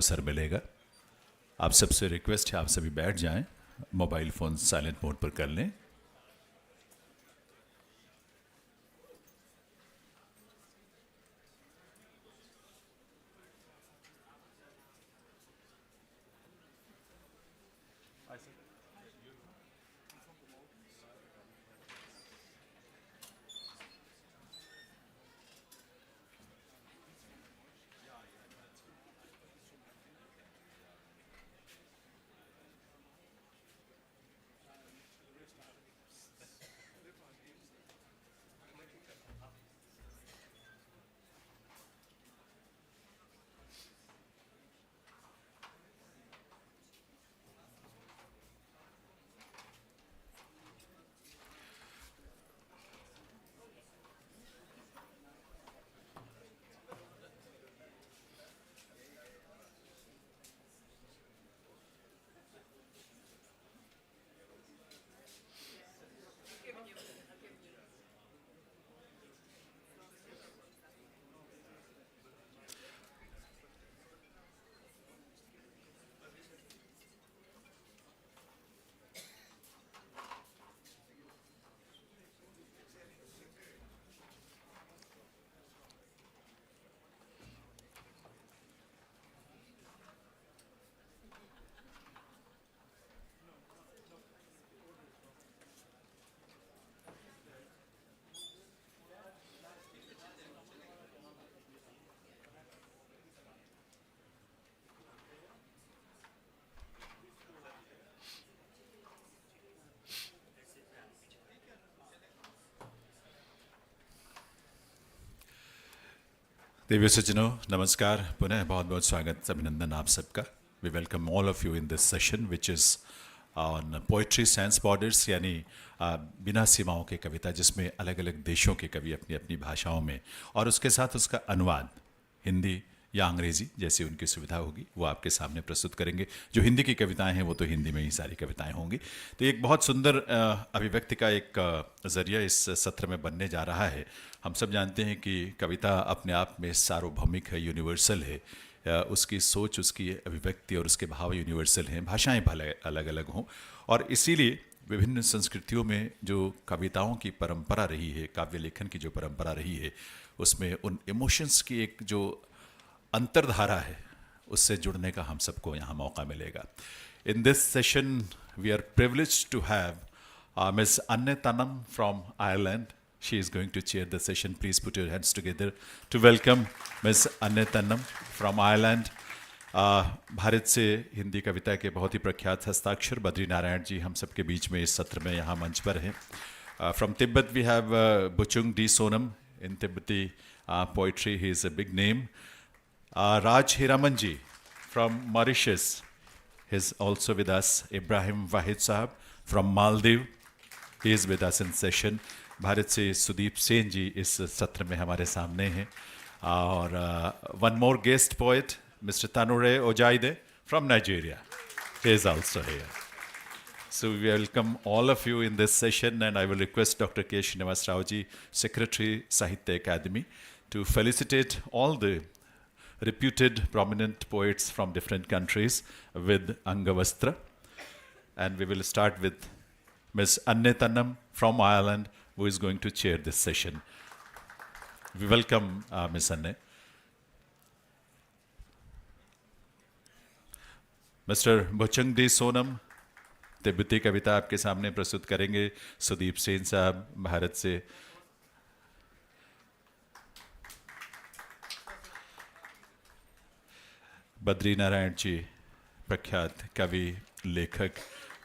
अवसर मिलेगा। आप सबसे रिक्वेस्ट है आप सभी बैठ जाएं, मोबाइल फ़ोन साइलेंट मोड पर कर लें। देवी सज्जनों नमस्कार, पुनः बहुत बहुत स्वागत, अभिनंदन आप सबका। We welcome all of you in this session which is on poetry sans borders, यानी बिना सीमाओं के कविता, जिसमें अलग अलग देशों के कवि अपनी अपनी भाषाओं में और उसके साथ उसका अनुवाद हिंदी या अंग्रेज़ी जैसी उनकी सुविधा होगी वो आपके सामने प्रस्तुत करेंगे। जो हिंदी की कविताएं हैं वो तो हिंदी में ही सारी कविताएं होंगी। तो एक बहुत सुंदर अभिव्यक्ति का एक ज़रिया इस सत्र में बनने जा रहा है। हम सब जानते हैं कि कविता अपने आप में सार्वभौमिक है, यूनिवर्सल है। उसकी सोच, उसकी अभिव्यक्ति और उसके भाव यूनिवर्सल हैं, भाषाएं भले अलग अलग हों। और इसीलिए विभिन्न संस्कृतियों में जो कविताओं की परंपरा रही है, काव्य लेखन की जो परंपरा रही है, उसमें उन इमोशंस की एक जो अंतरधारा है उससे जुड़ने का हम सबको यहाँ मौका मिलेगा। In this session we are privileged to have miss Anne Tannam from Ireland. She is going to chair the session. Please put your hands together to welcome Ms. Anne Tannam from Ireland. Bharat से हिंदी कविता के बहुत ही प्रख्यात हस्ताक्षर बद्री नारायण जी हम सबके बीच में इस सत्र में यहाँ मंच पर हैं. From Tibet we have Buchung D. Sonam in Tibetan poetry. He is a big name. Raj Hiraman ji from Mauritius is also with us. Ibrahim Wahid Sahab from Maldives, he is with us in session. Bharat से सुदीप सेन जी इस सत्र में हमारे सामने हैं. और one more guest poet mister Tanure Ojaide from Nigeria, he is also here. So we welcome all of you in this session, and I will request Dr. K. Srinivas Rao ji, Secretary Sahitya Academy, to felicitate all the reputed prominent poets from different countries with Angavastra. And we will start with Ms. Anne Tannam from Ireland, who is going to chair this session. We welcome Ms. Anne. Mr. Buchung D. Sonam, तिब्बती कविता आपके सामने प्रस्तुत करेंगे. सुदीप सेन साहब भारत से. बद्री नारायण जी प्रख्यात कवि लेखक,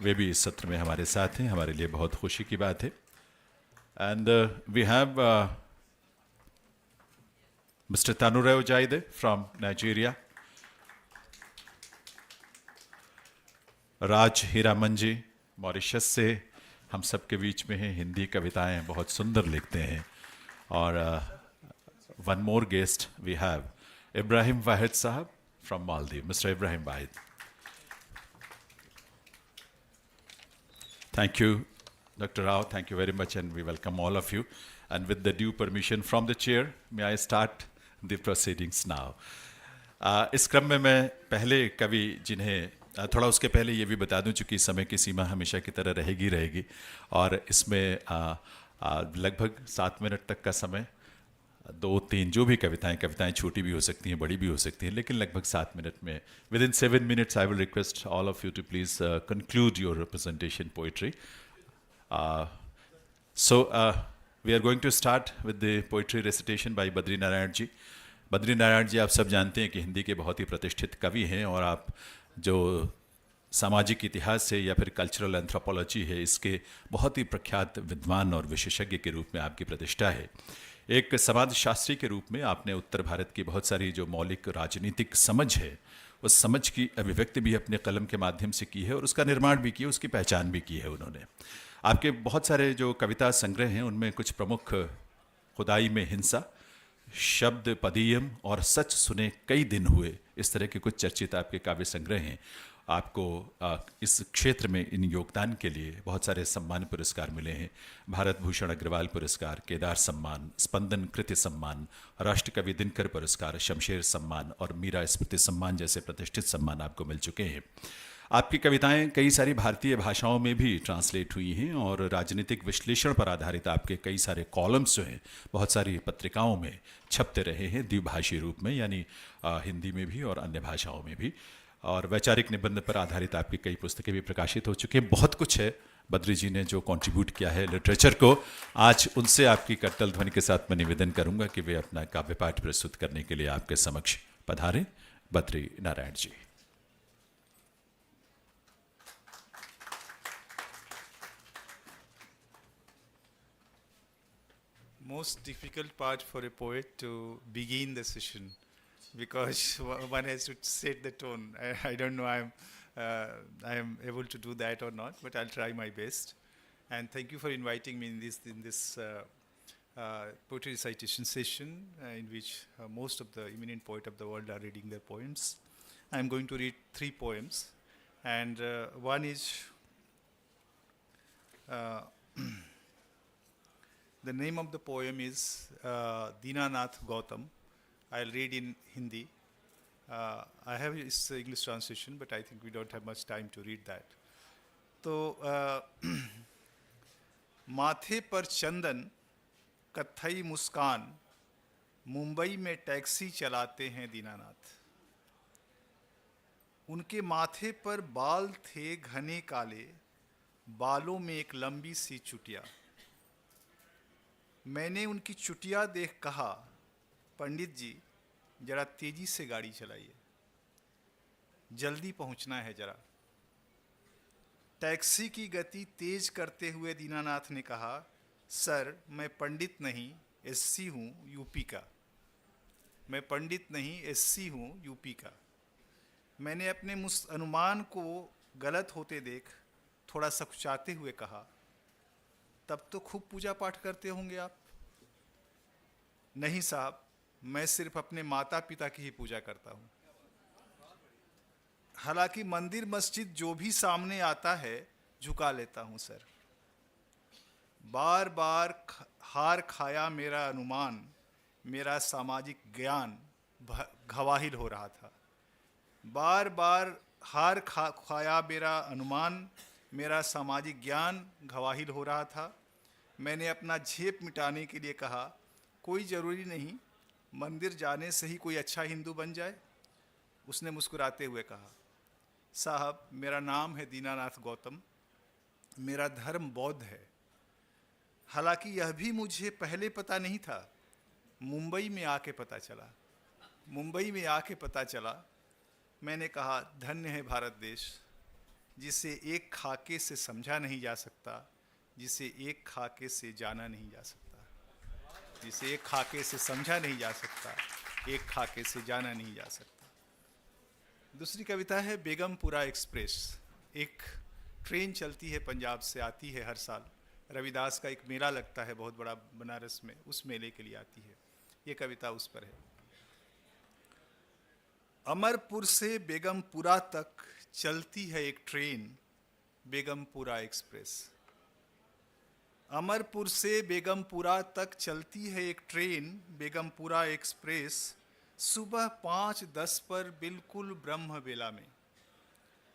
वे भी इस सत्र में हमारे साथ हैं. हमारे लिए बहुत खुशी की बात है. And we have Mr. Tanure Ojaide from Nigeria. Raj Hiraman ji Mauritius से हम सब के बीच में हैं. हिंदी कविताएं बहुत सुंदर लिखते हैं. और one more guest we have Ibrahim Waheed sahab from Maldives. Mister Ibrahim Waheed. Thank you, Dr. Rao. Thank you very much, and we welcome all of you. And with the due permission from the chair, may I start the proceedings now. इस क्रम में मैं पहले कवि जिन्हें थोड़ा उसके पहले ये भी बता दूं, चूंकि समय की सीमा हमेशा की तरह रहेगी और इसमें लगभग 7 मिनट तक का समय, दो तीन जो भी कविताएं छोटी भी हो सकती हैं, बड़ी भी हो सकती हैं, लेकिन लगभग 7 मिनट में, within 7 minutes I will request all of you to please conclude your presentation poetry. So, we are going to start with the poetry recitation by Badri Narayan ji. Badri Narayan ji आप सब जानते हैं कि हिंदी के बहुत ही प्रतिष्ठित कवि हैं और आप जो सामाजिक इतिहास से या फिर कल्चरल एंथ्रोपोलॉजी है, इसके बहुत ही प्रख्यात विद्वान और विशेषज्ञ के रूप में आपकी प्रतिष्ठा है. एक समाजशास्त्री के रूप में आपने उत्तर भारत की बहुत सारी जो मौलिक राजनीतिक समझ है, उस समझ की अभिव्यक्ति भी अपने कलम के माध्यम से की है और उसका निर्माण भी किया, उसकी पहचान भी की है उन्होंने. आपके बहुत सारे जो कविता संग्रह हैं उनमें कुछ प्रमुख खुदाई में हिंसा, शब्द पदीयम और सच सुने कई दिन हुए, इस तरह के कुछ चर्चित आपके काव्य संग्रह हैं. आपको इस क्षेत्र में इन योगदान के लिए बहुत सारे सम्मान पुरस्कार मिले हैं. भारत भूषण अग्रवाल पुरस्कार, केदार सम्मान, स्पंदन कृति सम्मान, राष्ट्र कवि दिनकर पुरस्कार, शमशेर सम्मान और मीरा स्मृति सम्मान जैसे प्रतिष्ठित सम्मान आपको मिल चुके हैं. आपकी कविताएं कई सारी भारतीय भाषाओं में भी ट्रांसलेट हुई हैं और राजनीतिक विश्लेषण पर आधारित आपके कई सारे कॉलम्स जो हैं बहुत सारी पत्रिकाओं में छपते रहे हैं द्विभाषी रूप में, यानी हिंदी में भी और अन्य भाषाओं में भी. और वैचारिक निबंध पर आधारित आपकी कई पुस्तकें भी प्रकाशित हो चुकी हैं. बहुत कुछ है बद्री जी ने जो कंट्रीब्यूट किया है लिटरेचर को. आज उनसे आपकी कट्टल ध्वनि के साथ मैं निवेदन करूंगा कि वे अपना काव्य पाठ प्रस्तुत करने के लिए आपके समक्ष पधारें. बद्री नारायण जी. Most difficult part for a poet to begin the session because one has to set the tone. I don't know I am able to do that or not, but I'll try my best. And thank you for inviting me in this poetry recitation session in which most of the eminent poets of the world are reading their poems. I'm going to read 3 poems, and one is the name of the poem is Dinanath Gautam. I'll read in Hindi. I have its English translation, but I think we don't have much time to read that. तो माथे पर चंदन, कत्थई मुस्कान, मुंबई में taxi चलाते हैं दीनानाथ. उनके माथे पर बाल थे घने काले, बालों में एक लंबी सी चुटिया. मैंने उनकी चुटिया देख कहा, पंडित जी जरा तेजी से गाड़ी चलाइए, जल्दी पहुंचना है जरा. टैक्सी की गति तेज करते हुए दीनानाथ ने कहा, सर मैं पंडित नहीं एससी हूँ यूपी का. मैं पंडित नहीं एससी हूँ यूपी का. मैंने अपने अनुमान को गलत होते देख थोड़ा सकुचाते हुए कहा, तब तो खूब पूजा पाठ करते होंगे आप. नहीं साहब, मैं सिर्फ अपने माता पिता की ही पूजा करता हूँ. हालांकि मंदिर मस्जिद जो भी सामने आता है झुका लेता हूँ सर. बार बार हार खाया मेरा अनुमान, मेरा सामाजिक ज्ञान घवाहिल हो रहा था. बार बार हार खाया मेरा अनुमान, मेरा सामाजिक ज्ञान घवाहिल हो रहा था. मैंने अपना झेप मिटाने के लिए कहा, कोई ज़रूरी नहीं, मंदिर जाने से ही कोई अच्छा हिंदू बन जाए. उसने मुस्कुराते हुए कहा, साहब मेरा नाम है दीनानाथ गौतम, मेरा धर्म बौद्ध है. हालांकि यह भी मुझे पहले पता नहीं था, मुंबई में आके पता चला. मुंबई में आके पता चला. मैंने कहा, धन्य है भारत देश, जिसे एक खाके से समझा नहीं जा सकता, जिसे एक खाके से जाना नहीं जा सकता. जिसे एक खाके से समझा नहीं जा सकता, एक खाके से जाना नहीं जा सकता. दूसरी कविता है बेगमपुरा एक्सप्रेस. एक ट्रेन चलती है पंजाब से, आती है हर साल. रविदास का एक मेला लगता है बहुत बड़ा बनारस में, उस मेले के लिए आती है. ये कविता उस पर है. अमरपुर से बेगमपुरा तक चलती है एक ट्रेन, बेगमपुरा एक्सप्रेस. अमरपुर से बेगमपुरा तक चलती है एक ट्रेन, बेगमपुरा एक्सप्रेस. सुबह 5:10 पर बिल्कुल ब्रह्म बेला में,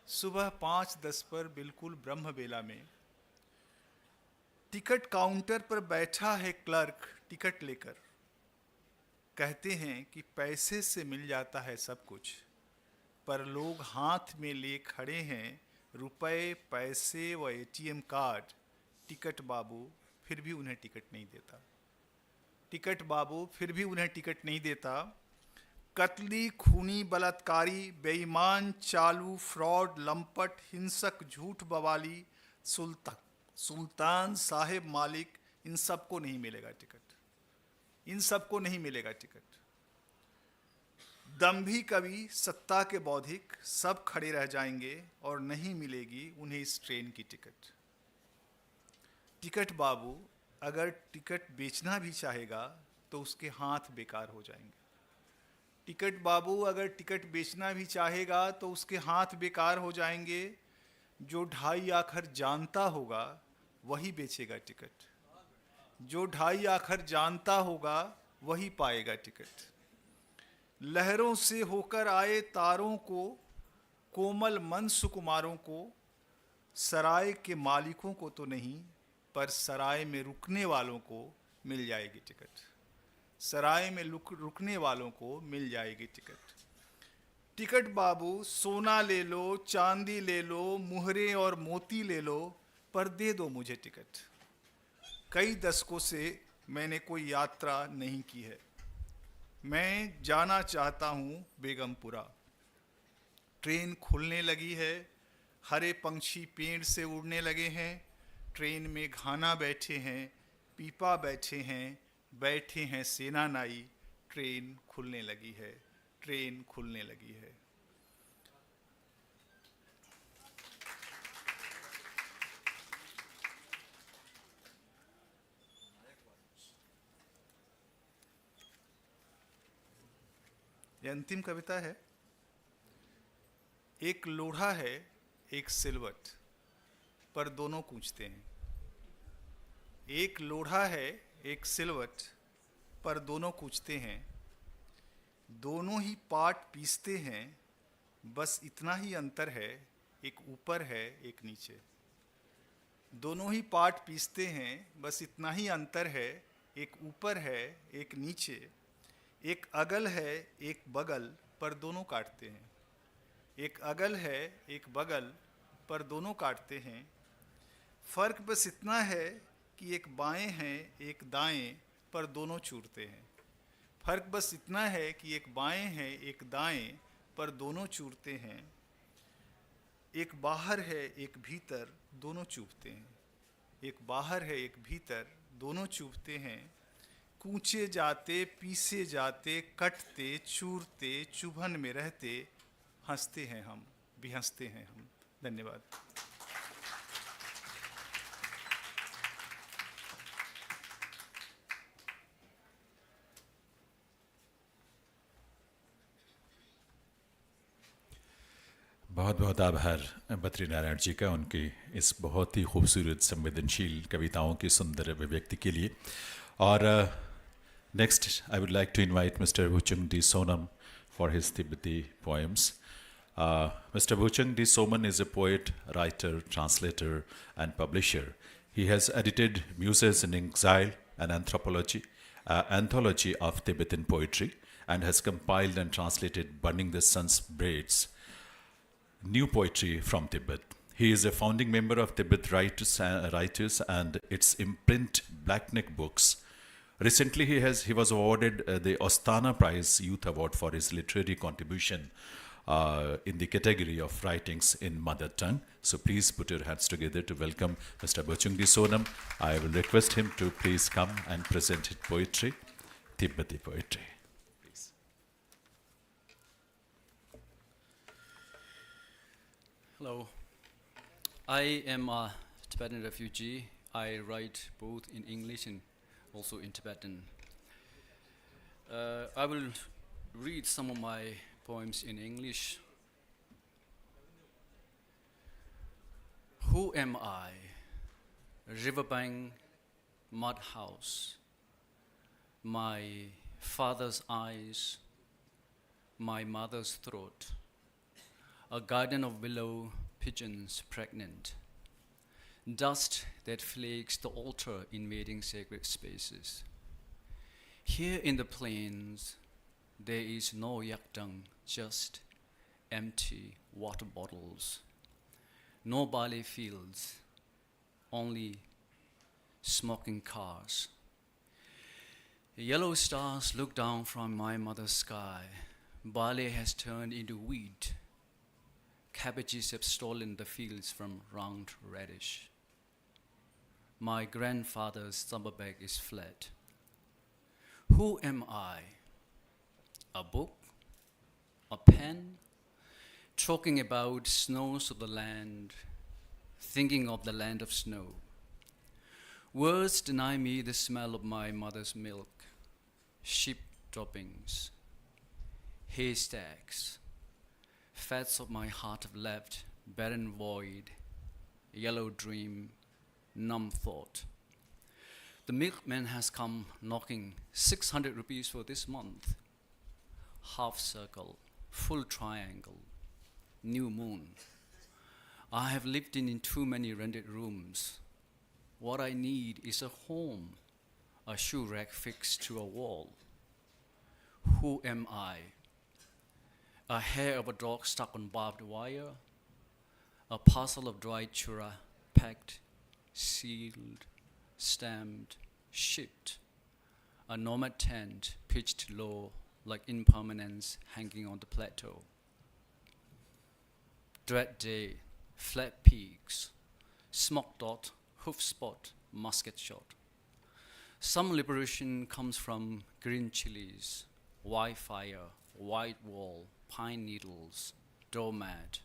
सुबह 5:10 पर बिल्कुल ब्रह्म बेला में टिकट काउंटर पर बैठा है क्लर्क टिकट लेकर। कहते हैं कि पैसे से मिल जाता है सब कुछ, पर लोग हाथ में ले खड़े हैं रुपए, पैसे व एटीएम कार्ड। टिकट बाबू फिर भी उन्हें टिकट नहीं देता, टिकट बाबू फिर भी उन्हें टिकट नहीं देता। कतली, खूनी, बलात्कारी, बेईमान, चालू, फ्रॉड, लंपट, हिंसक, झूठ बवाली, सुल्तान, साहेब, मालिक, इन सबको नहीं मिलेगा टिकट, इन सबको नहीं मिलेगा टिकट। दंभी कवि, सत्ता के बौद्धिक सब खड़े रह जाएंगे और नहीं मिलेगी उन्हें इस ट्रेन की टिकट। टिकट बाबू अगर टिकट बेचना भी चाहेगा तो उसके हाथ बेकार हो जाएंगे। टिकट बाबू अगर टिकट बेचना भी चाहेगा तो उसके हाथ बेकार हो जाएंगे। जो 2.5 आखर जानता होगा वही बेचेगा टिकट, जो 2.5 आखर जानता होगा वही पाएगा टिकट। लहरों से होकर आए तारों को, कोमल मन सुकुमारों को, सराय के मालिकों को तो नहीं, पर सराय में रुकने वालों को मिल जाएगी टिकट, सराय में रुकने वालों को मिल जाएगी टिकट। टिकट बाबू सोना ले लो, चांदी ले लो, मुहरे और मोती ले लो, पर दे दो मुझे टिकट। कई दशकों से मैंने कोई यात्रा नहीं की है, मैं जाना चाहता हूँ बेगमपुरा। ट्रेन खुलने लगी है, हरे पंछी पेड़ से उड़ने लगे हैं, ट्रेन में घाना बैठे हैं, पीपा बैठे हैं, बैठे हैं सेना नाई। ट्रेन खुलने लगी है, ट्रेन खुलने लगी है। ये अंतिम कविता है। एक लोढ़ा है, एक सिलवट, पर दोनों कूचते हैं। एक लोढ़ा है, एक सिलवट, पर दोनों कूचते हैं। दोनों ही पाट पीसते हैं, बस इतना ही अंतर है, एक ऊपर है एक नीचे। दोनों ही पाट पीसते हैं, बस इतना ही अंतर है, एक ऊपर है एक नीचे। एक अगल है एक बगल, पर दोनों काटते हैं। एक अगल है एक बगल, पर दोनों काटते हैं। फर्क बस इतना है कि एक बाएं हैं एक दाएं, पर दोनों चूरते हैं। फर्क बस इतना है कि एक बाएं हैं एक दाएं, पर दोनों चूरते हैं। एक बाहर है एक भीतर, दोनों चूभते हैं। एक बाहर है एक भीतर, दोनों चूभते हैं। कूचे जाते, पीसे जाते, कटते, चूरते, चुभन में रहते, हंसते हैं हम, भी हंसते हैं हम। धन्यवाद। बहुत बहुत आभार बद्री नारायण जी का उनकी इस बहुत ही खूबसूरत संवेदनशील कविताओं की सुंदर अभिव्यक्ति के लिए। और next I would like to invite Mr. Bhuchung D. Sonam for his Tibetan poems. Mr. Bhuchung D. Soman is a poet, writer, translator and publisher. He has edited Muses in Exile, an anthology of Tibetan poetry, and has compiled and translated Burning the Sun's Braids, new poetry from Tibet. He is a founding member of Tibet Writers and its imprint Blackneck Books. Recently, he was awarded the Ostana Prize Youth Award for his literary contribution in the category of writings in mother tongue. So please put your hands together to welcome Mr. Bhuchung D. Sonam. I will request him to please come and present his poetry, Tibetan poetry. Please. Hello. I am a Tibetan refugee. I write both in English and also in Tibetan. I will read some of my poems in English. Who am I? Riverbank, mud house. My father's eyes, my mother's throat, a garden of willow pigeons pregnant, dust that flakes the altar invading sacred spaces. Here in the plains, there is no yakdang, just empty water bottles, no barley fields, only smoking cars. Yellow stars look down from my mother's sky. Barley has turned into wheat. Cabbages have stolen the fields from round radish. My grandfather's summer bag is flat. Who am I? A book? A pen? Talking about snows of the land, thinking of the land of snow. Words deny me the smell of my mother's milk, sheep droppings, haystacks. Fats of my heart have left, barren void, yellow dream, numb thought. The milkman has come knocking 600 rupees for this month. Half circle, full triangle, new moon. I have lived in too many rented rooms. What I need is a home, a shoe rack fixed to a wall. Who am I? A hair of a dog stuck on barbed wire, a parcel of dried chura packed, sealed, stamped, shipped, a nomad tent pitched low like impermanence hanging on the plateau. Dread day, flat peaks, smoke dot, hoof spot, musket shot. Some liberation comes from green chilies, white fire, white wall, pine needles, doormat.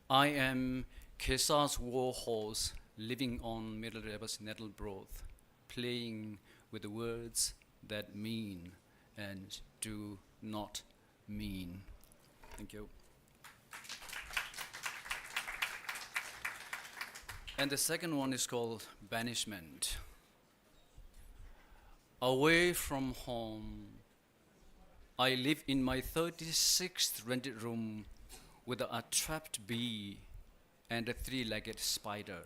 I am Kesar's war horse living on Middle River's nettle broth, playing with the words that mean and do not mean. Thank you. And the second one is called Banishment. Away from home, I live in my 36th rented room with a trapped bee and a three-legged spider.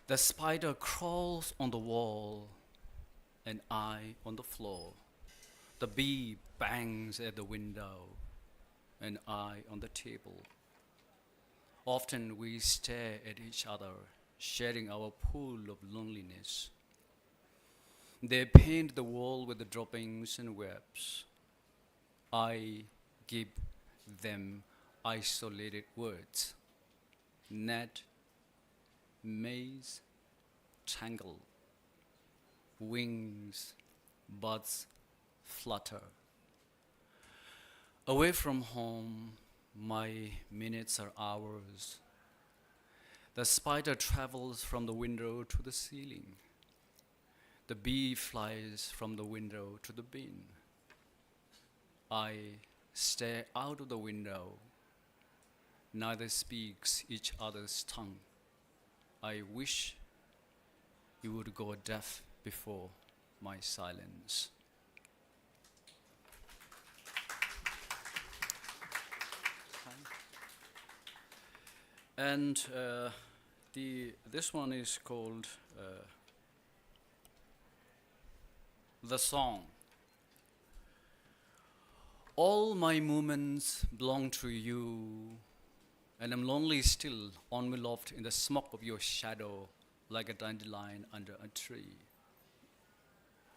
The spider crawls on the wall and I on the floor. The bee bangs at the window and I on the table. Often we stare at each other, sharing our pool of loneliness. They paint the wall with the droppings and webs. I give them isolated words. Net, maze, tangle, wings, buds flutter. Away from home, my minutes are hours. The spider travels from the window to the ceiling. The bee flies from the window to the bin. I stare out of the window. Neither speaks each other's tongue. I wish you would go deaf before my silence. And this one is called The Song. All my moments belong to you, and I'm lonely still, enveloped in the smoke of your shadow, like a dandelion under a tree.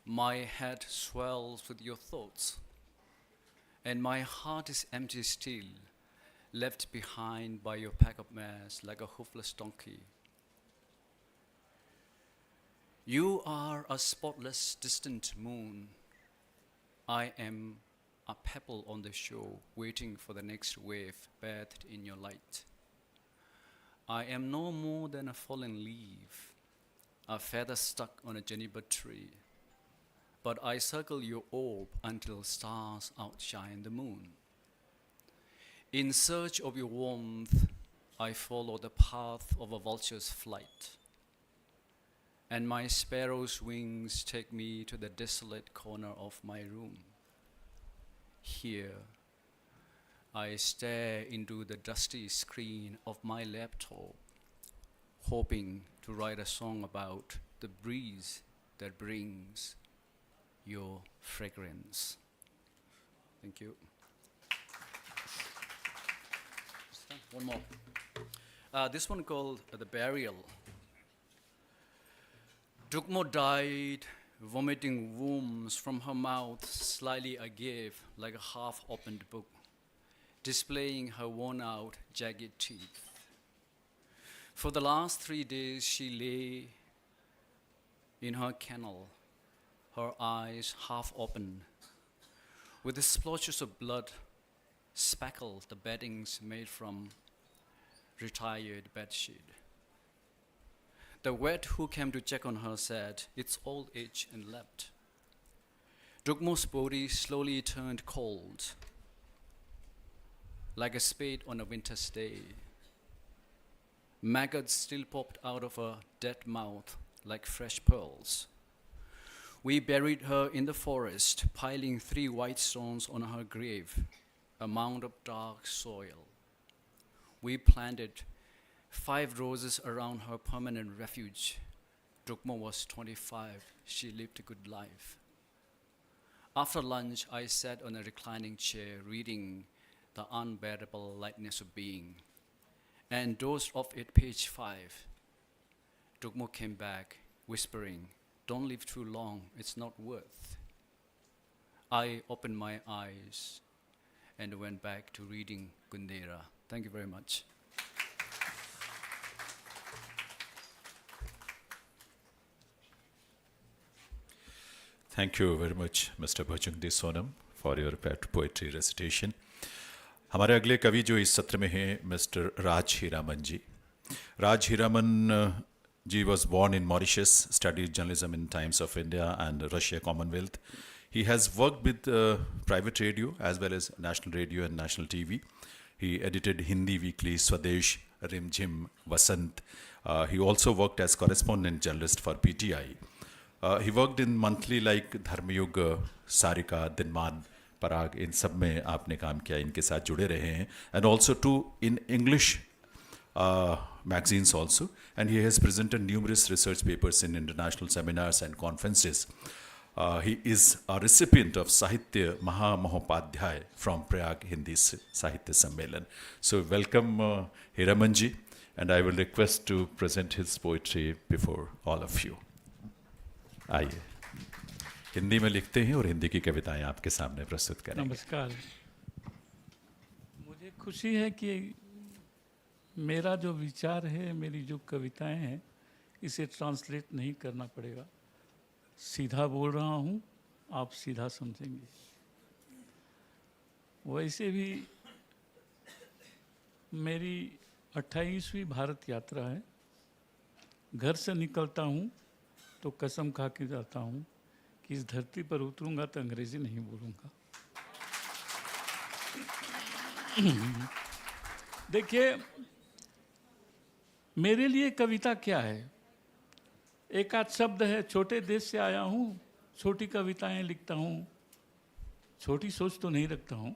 My head swells with your thoughts, and my heart is empty still, left behind by your pack of mares like a hoofless donkey. You are a spotless, distant moon. I am a pebble on the shore, waiting for the next wave bathed in your light. I am no more than a fallen leaf, a feather stuck on a juniper tree. But I circle your orb until stars outshine the moon. In search of your warmth, I follow the path of a vulture's flight, and my sparrow's wings take me to the desolate corner of my room. here. I stare into the dusty screen of my laptop, hoping to write a song about the breeze that brings your fragrance. Thank you. One more. This one called The Burial. Dukmo died, vomiting worms from her mouth slightly agape like a half-opened book, displaying her worn-out, jagged teeth. For the last 3 days, she lay in her kennel, her eyes half open, with the splotches of blood speckle the beddings made from retired bedsheet. The vet who came to check on her said, "It's old age," and left. Dukmo's body slowly turned cold, like a spade on a winter's day. Maggots still popped out of her dead mouth like fresh pearls. We buried her in the forest, piling 3 white stones on her grave, a mound of dark soil. We planted 5 roses around her permanent refuge. Dukmo was 25. She lived a good life. After lunch, I sat on a reclining chair reading The Unbearable Lightness of Being, and dozed off at page 5. Dukmo came back, whispering, "Don't live too long, it's not worth." I opened my eyes and went back to reading Gundera. Thank you very much. Thank you very much, Mr. Bhajungdi Sonam, for your poetry recitation. हमारे अगले कवि जो इस सत्र में हैं mister Raj Hiraman ji. Raj Hiraman ji was born in Mauritius, studied journalism in Times of India and Russia Commonwealth. He has worked with private radio as well as national radio and national TV. He edited Hindi weekly Swadesh, Rimjim, Vasant. He also worked as correspondent journalist for PTI. He worked in monthly like Dharmyug, Sarika, Dinman, Parag, इन सब में आपने काम किया, इनके साथ जुड़े रहे हैं. And also too in English magazines also. And he has presented numerous research papers in international seminars and conferences. He is a recipient of Sahitya Mahamahopadhyay from Prayag Hindi Sahitya Sammelan. So welcome Hiraman ji, and I will request to present his poetry before all of you. आइए, हिंदी में लिखते हैं और हिंदी की कविताएं आपके सामने प्रस्तुत करेंगे. नमस्कार. मुझे खुशी है कि मेरा जो विचार है, मेरी जो कविताएं हैं, इसे ट्रांसलेट नहीं करना पड़ेगा. सीधा बोल रहा हूँ, आप सीधा समझेंगे. वैसे भी मेरी 28वीं भारत यात्रा है. घर से निकलता हूँ तो कसम खा के जाता हूँ कि इस धरती पर उतरूंगा तो अंग्रेजी नहीं बोलूँगा. देखिए, मेरे लिए कविता क्या है? एक आध शब्द है. छोटे देश से आया हूँ, छोटी कविताएं लिखता हूँ. छोटी सोच तो नहीं रखता हूँ,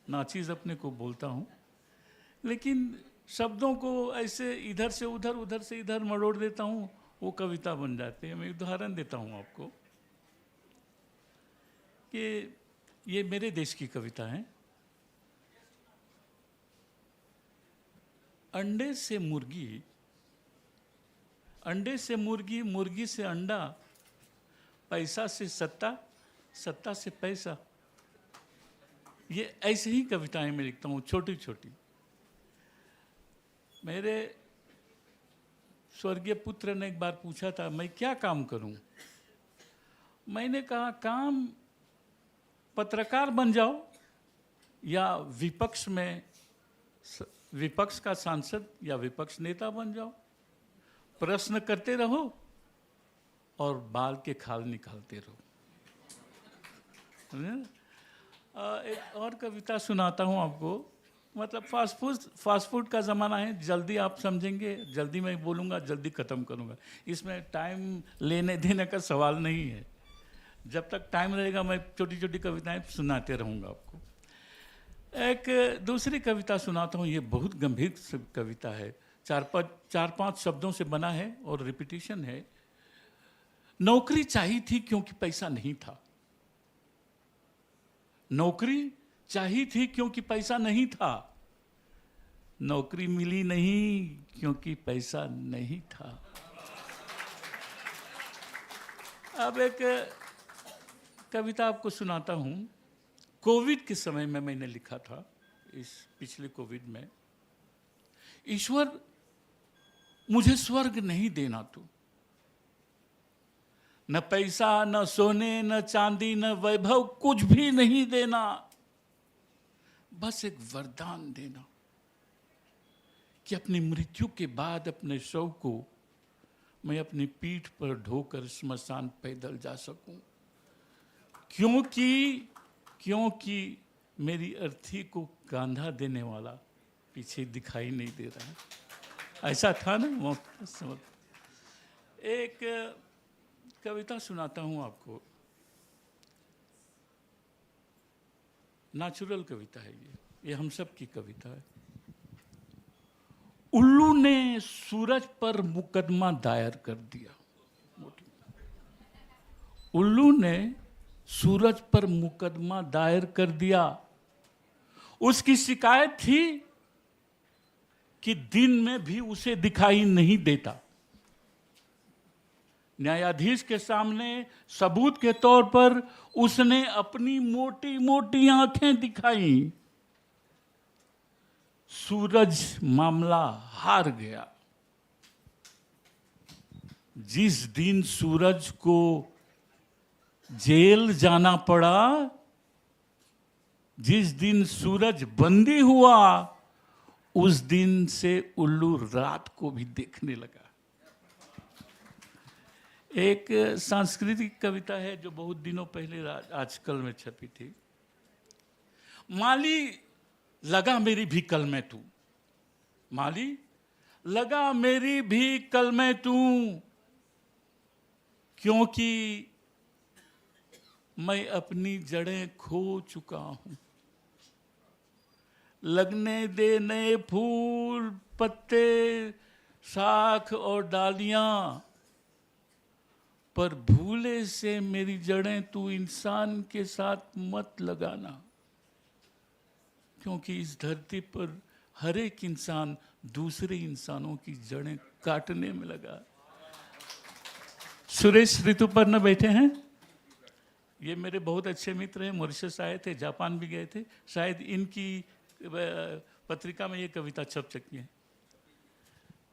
नाचीज़ अपने को बोलता हूँ, लेकिन शब्दों को ऐसे इधर से उधर, उधर से इधर मरोड़ देता हूँ, वो कविता बन जाते हैं. मैं उदाहरण देता हूँ आपको कि ये मेरे देश की कविता है. अंडे से मुर्गी, अंडे से मुर्गी, मुर्गी से अंडा, पैसा से सत्ता, सत्ता से पैसा. ये ऐसे ही कविताएं मैं लिखता हूँ, छोटी छोटी. मेरे स्वर्गीय पुत्र ने एक बार पूछा था मैं क्या काम करूं. मैंने कहा काम पत्रकार बन जाओ या विपक्ष में विपक्ष का सांसद या विपक्ष नेता बन जाओ. प्रश्न करते रहो और बाल के खाल निकालते रहो. एक और कविता सुनाता हूं आपको. मतलब फास्ट फूड का ज़माना है. जल्दी आप समझेंगे, जल्दी मैं बोलूँगा, जल्दी ख़त्म करूँगा. इसमें टाइम लेने देने का सवाल नहीं है. जब तक टाइम रहेगा मैं छोटी छोटी कविताएं सुनाते रहूँगा आपको. एक दूसरी कविता सुनाता हूँ। ये बहुत गंभीर कविता है, चार पांच शब्दों से बना है और रिपीटिशन है। नौकरी चाहिए थी क्योंकि पैसा नहीं था। नौकरी चाहिए थी क्योंकि पैसा नहीं था। नौकरी मिली नहीं क्योंकि पैसा नहीं था। अब एक कविता आपको सुनाता हूं। कोविड के समय में मैंने लिखा था, इस पिछले कोविड में। ईश्वर मुझे स्वर्ग नहीं देना तू, न पैसा, न सोने, न चांदी, न वैभव, कुछ भी नहीं देना। बस एक वरदान देना कि अपनी मृत्यु के बाद अपने शव को मैं अपनी पीठ पर ढोकर स्मशान पैदल जा सकूं। क्योंकि मेरी अर्थी को कांधा देने वाला पीछे दिखाई नहीं दे रहा है। ऐसा था ना मौका। एक कविता सुनाता हूं आपको। नेचुरल कविता है ये हम सब की कविता है। उल्लू ने सूरज पर मुकदमा दायर कर दिया। उल्लू ने सूरज पर मुकदमा दायर कर दिया। उसकी शिकायत थी कि दिन में भी उसे दिखाई नहीं देता। न्यायाधीश के सामने सबूत के तौर पर उसने अपनी मोटी मोटी आंखें दिखाई। सूरज मामला हार गया। जिस दिन सूरज को जेल जाना पड़ा, जिस दिन सूरज बंदी हुआ, उस दिन से उल्लू रात को भी देखने लगा। एक सांस्कृतिक कविता है जो बहुत दिनों पहले आजकल में छपी थी। माली लगा मेरी भी कल में तू, माली लगा मेरी भी कल में तू, क्योंकि मैं अपनी जड़ें खो चुका हूं। लगने दे नए फूल, पत्ते, शाख और डालियां, पर भूले से मेरी जड़ें तू इंसान के साथ मत लगाना, क्योंकि इस धरती पर हर एक इंसान दूसरे इंसानों की जड़ें काटने में लगा। सुरेश ऋतुपर्ण बैठे हैं। ये मेरे बहुत अच्छे मित्र हैं। मॉरिशस आए थे, जापान भी गए थे। शायद इनकी पत्रिका में ये कविता छप चुकी है।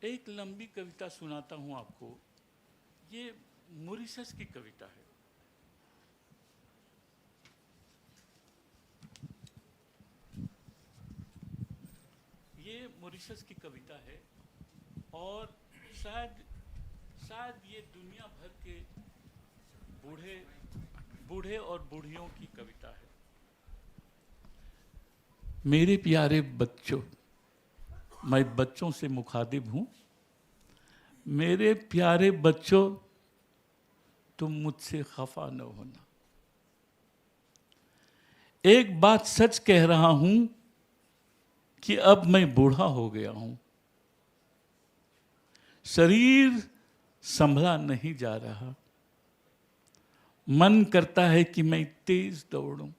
एक लंबी कविता सुनाता हूं आपको। ये मॉरिशस की कविता है। ये मॉरिशस की कविता है और शायद ये दुनिया भर के बूढ़े और बूढ़ियों की कविता है। मेरे प्यारे बच्चों, मैं बच्चों से मुखातिब हूं। मेरे प्यारे बच्चों, तुम मुझसे खफा न होना। एक बात सच कह रहा हूं कि अब मैं बूढ़ा हो गया हूं। शरीर संभला नहीं जा रहा। मन करता है कि मैं तेज दौड़ूं,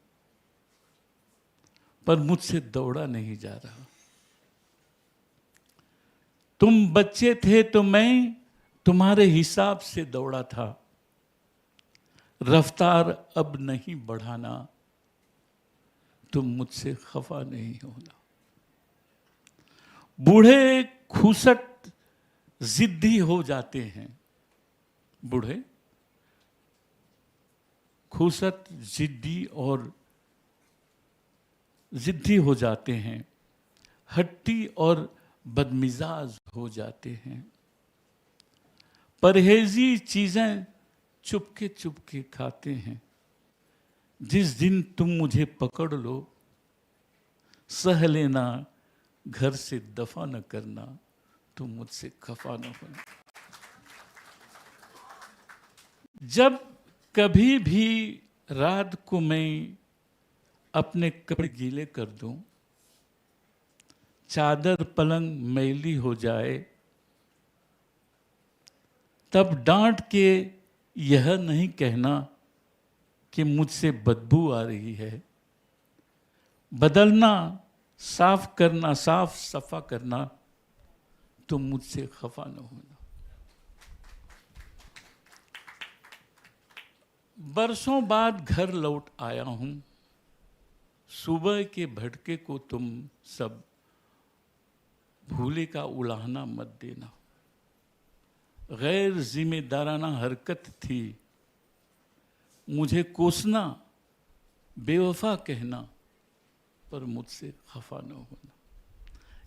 पर मुझसे दौड़ा नहीं जा रहा। तुम बच्चे थे तो मैं तुम्हारे हिसाब से दौड़ा था। रफ्तार अब नहीं बढ़ाना, तुम मुझसे खफा नहीं होना। बूढ़े खुसट जिद्दी हो जाते हैं। बूढ़े खुसट जिद्दी हो जाते हैं। हट्टी और बदमिजाज हो जाते हैं। परहेजी चीजें चुपके चुपके खाते हैं। जिस दिन तुम मुझे पकड़ लो, सह लेना, घर से दफा न करना, तुम मुझसे खफा न होना। जब कभी भी रात को मैं अपने कपड़े गीले कर दूं, चादर पलंग मैली हो जाए, तब डांट के यह नहीं कहना कि मुझसे बदबू आ रही है। बदलना, साफ करना, साफ सफा करना, तो मुझसे खफा न होना। बरसों बाद घर लौट आया हूं, सुबह के भटके को तुम सब भूले का उलाहना मत देना। गैर जिम्मेदाराना हरकत थी, मुझे कोसना, बेवफा कहना, पर मुझसे खफा न होना।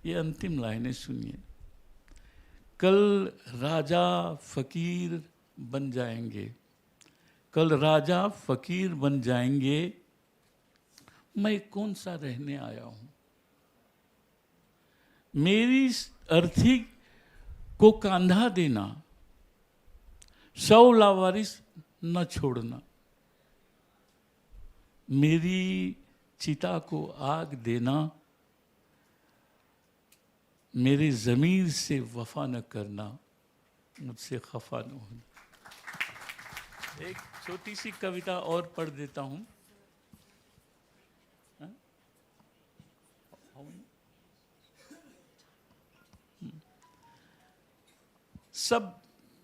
ये अंतिम लाइनें सुनिए। कल राजा फकीर बन जाएंगे, कल राजा फकीर बन जाएंगे, मैं कौन सा रहने आया हूं। मेरी अर्थी को कांधा देना, 100 लावारिस न छोड़ना। मेरी चिता को आग देना, मेरे ज़मीर से वफा न करना, मुझसे खफा न होना। एक छोटी सी कविता और पढ़ देता हूं। सब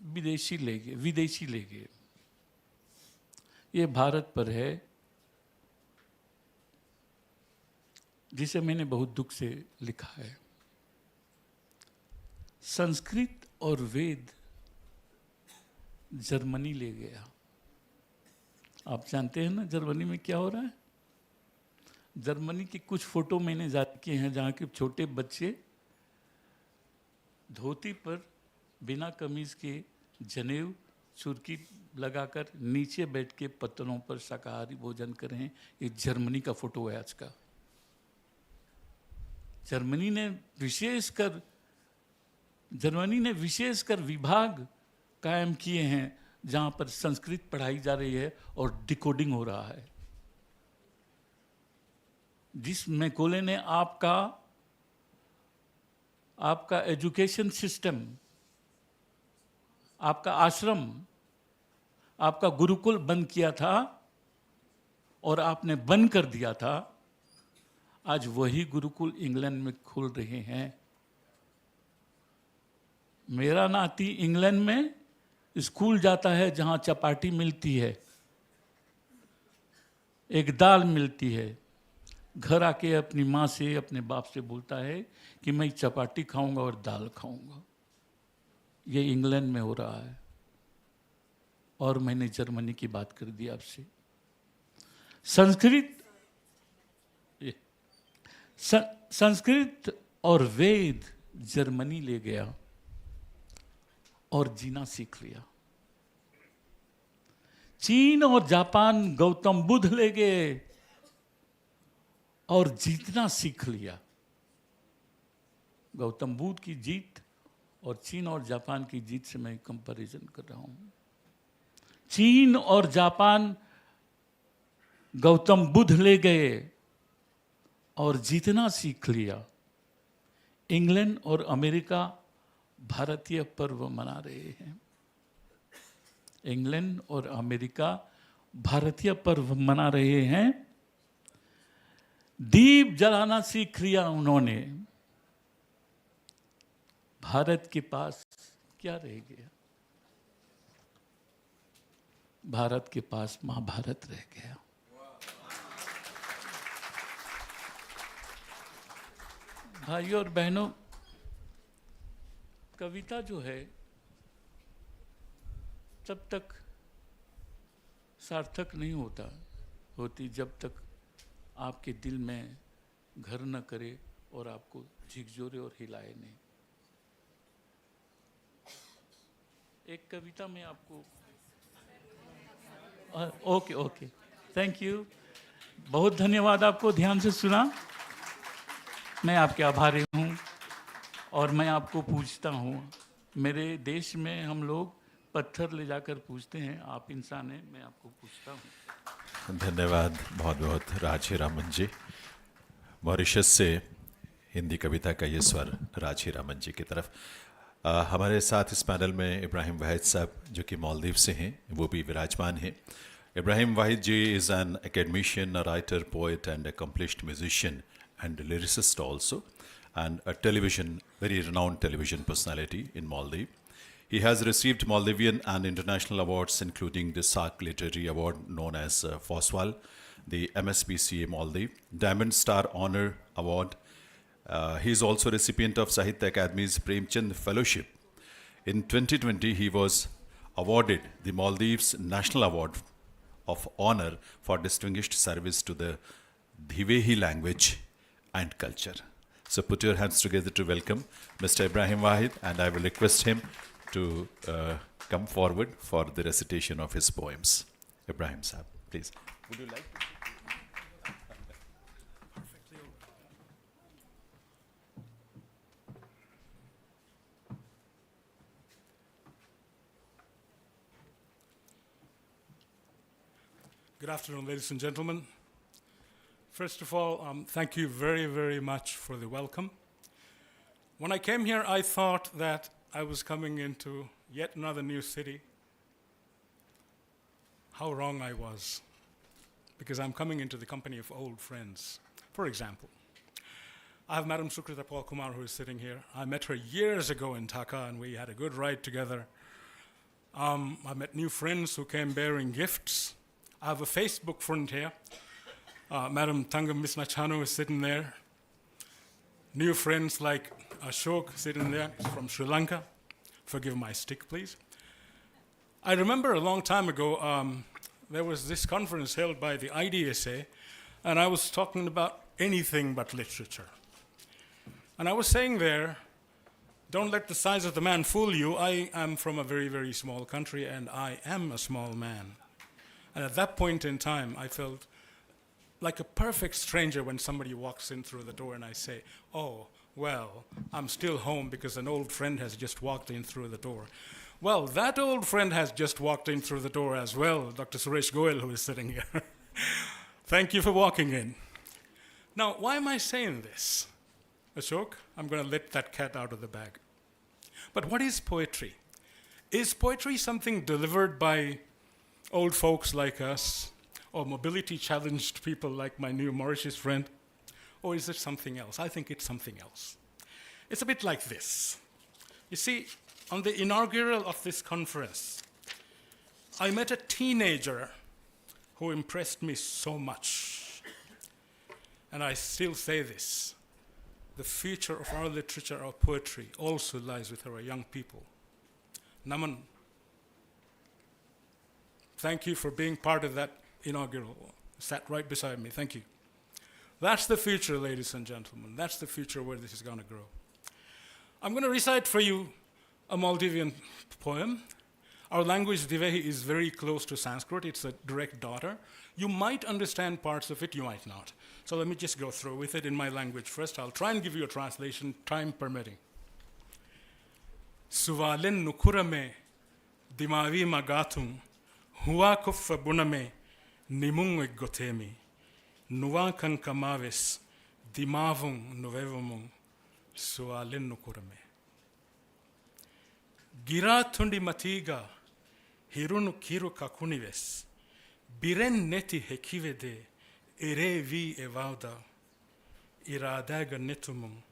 विदेशी ले गए, ये भारत पर है, जिसे मैंने बहुत दुख से लिखा है। संस्कृत और वेद जर्मनी ले गया। आप जानते हैं ना जर्मनी में क्या हो रहा है। जर्मनी की कुछ फोटो मैंने जारी किए हैं, जहाँ के छोटे बच्चे धोती पर बिना कमीज के जनेऊ चुरकी लगाकर नीचे बैठ के पत्तलों पर शाकाहारी भोजन कर रहे हैं। ये जर्मनी का फोटो है आज का। जर्मनी ने विशेषकर विभाग कायम किए हैं जहां पर संस्कृत पढ़ाई जा रही है और डिकोडिंग हो रहा है। जिस मैकोले ने आपका एजुकेशन सिस्टम, आपका आश्रम, आपका गुरुकुल बंद किया था और आपने बंद कर दिया था, आज वही गुरुकुल इंग्लैंड में खुल रहे हैं। मेरा नाती इंग्लैंड में स्कूल जाता है जहां चपाटी मिलती है, एक दाल मिलती है। घर आके अपनी माँ से, अपने बाप से बोलता है कि मैं चपाटी खाऊंगा और दाल खाऊंगा। ये इंग्लैंड में हो रहा है। और मैंने जर्मनी की बात कर दी आपसे। संस्कृत और वेद जर्मनी ले गया और जीना सीख लिया। चीन और जापान गौतम बुद्ध ले गए और जीतना सीख लिया। गौतम बुद्ध की जीत और चीन और जापान की जीत से मैं कंपैरिजन कर रहा हूं। चीन और जापान गौतम बुद्ध ले गए और जीतना सीख लिया। इंग्लैंड और अमेरिका भारतीय पर्व मना रहे हैं। इंग्लैंड और अमेरिका भारतीय पर्व मना रहे हैं। दीप जलाना सीख लिया उन्होंने। भारत के पास क्या रह गया? भारत के पास महाभारत रह गया। भाइयों और बहनों, कविता जो है तब तक सार्थक नहीं होती जब तक आपके दिल में घर न करे और आपको झिकझोरे और हिलाए नहीं। एक कविता में आपको ओके थैंक यू, बहुत धन्यवाद आपको ध्यान से सुना। मैं आपके आभारी हूँ और मैं आपको पूछता हूँ। मेरे देश में हम लोग पत्थर ले जाकर पूछते हैं, आप इंसान हैं, मैं आपको पूछता हूँ। धन्यवाद बहुत बहुत राज रामन जी। मॉरिशस से हिंदी कविता का ये स्वर राज रामन जी की तरफ। हमारे साथ इस पैनल में इब्राहिम वाहिद साहब जो कि मालदीव से हैं, वो भी विराजमान हैं। Ibrahim Waheed ji is an academician, a writer, poet and accomplished musician and lyricist also, and a very renowned television personality in Maldives. He has received Maldivian and international awards, including the SARC Literary Award known as FOSWAL, the MSPCA Maldives, Diamond Star Honor Award. He is also recipient of Sahitya Academy's Premchand Fellowship. In 2020, he was awarded the Maldives National Award of Honor for distinguished service to the Dhivehi language and culture. So put your hands together to welcome Mr. Ibrahim Wahid, and I will request him to come forward for the recitation of his poems. Ibrahim Sahab, please. Would you like to? Good afternoon, ladies and gentlemen. First of all, thank you very, very much for the welcome. When I came here, I thought that I was coming into yet another new city. How wrong I was, because I'm coming into the company of old friends. For example, I have Madam Sukrita Paul Kumar, who is sitting here. I met her years ago in Dhaka, and we had a good ride together. I met new friends who came bearing gifts. I have a Facebook friend here. Madam Tangam Misnachano is sitting there. New friends like Ashok sitting there from Sri Lanka. Forgive my stick, please. I remember a long time ago, there was this conference held by the IDSA, and I was talking about anything but literature. And I was saying there, don't let the size of the man fool you. I am from a very, very small country, and I am a small man. And at that point in time, I felt like a perfect stranger when somebody walks in through the door and I say, oh, well, I'm still home because an old friend has just walked in through the door. Well, that old friend has just walked in through the door as well, Dr. Suresh Goel, who is sitting here. Thank you for walking in. Now, why am I saying this? Ashok, I'm going to let that cat out of the bag. But what is poetry? Is poetry something delivered by old folks like us, or mobility-challenged people like my new Mauritius friend, or is it something else? I think it's something else. It's a bit like this. You see, on the inaugural of this conference, I met a teenager who impressed me so much. And I still say this, the future of our literature, our poetry, also lies with our young people. Naman, thank you for being part of that inaugural. Sat right beside me. Thank you. That's the future, ladies and gentlemen. That's the future where this is going to grow. I'm going to recite for you a Maldivian poem. Our language, Dhivehi, is very close to Sanskrit. It's a direct daughter. You might understand parts of it, you might not. So let me just go through with it in my language first. I'll try and give you a translation, time permitting. Suvalin nukurame dimavi magatum Hua kuffa buname nimung gotemi nuwakan kamavis dimavung novevumung sualin nukurame gira tundi matiga hirunu kiru kakunives biren neti hekivede ere vi evauda iradaga netumung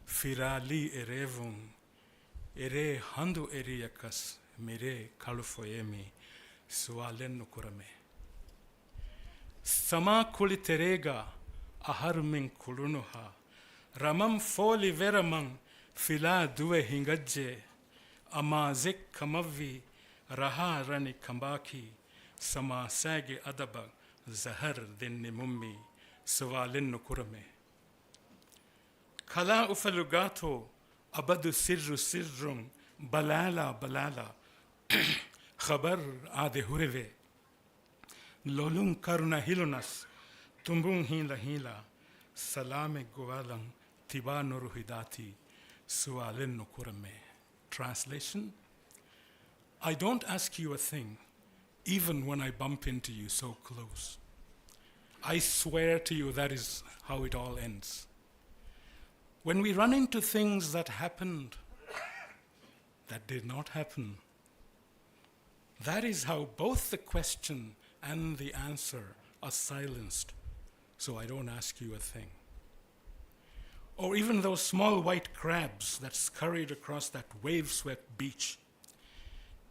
firali erevung ere handu eriakas mere kalufoyemi Sualen nukurame. Sama kuliterega aharming kulunuha. Ramam foli veramang fila due hingaje. Amazik kamavi raha rani kambaki. Sama sage adaba zahar din nimummi. Sualen nukurame. Kala ufalugato abadu sirru sirrum balala balala. खबर आधे हुरेवे लोलुंग करुणा हिलुनस तुम्बुंग हीला हीला Salameh गुवालंग तिबा नुरुहिदाती सुआलिन नुकुरमे. Translation: I don't ask you a thing, even when I bump into you so close. I swear to you that is how it all ends. When we run into things that happened, that did not happen, that is how both the question and the answer are silenced, so I don't ask you a thing. Or even those small white crabs that scurried across that wave-swept beach,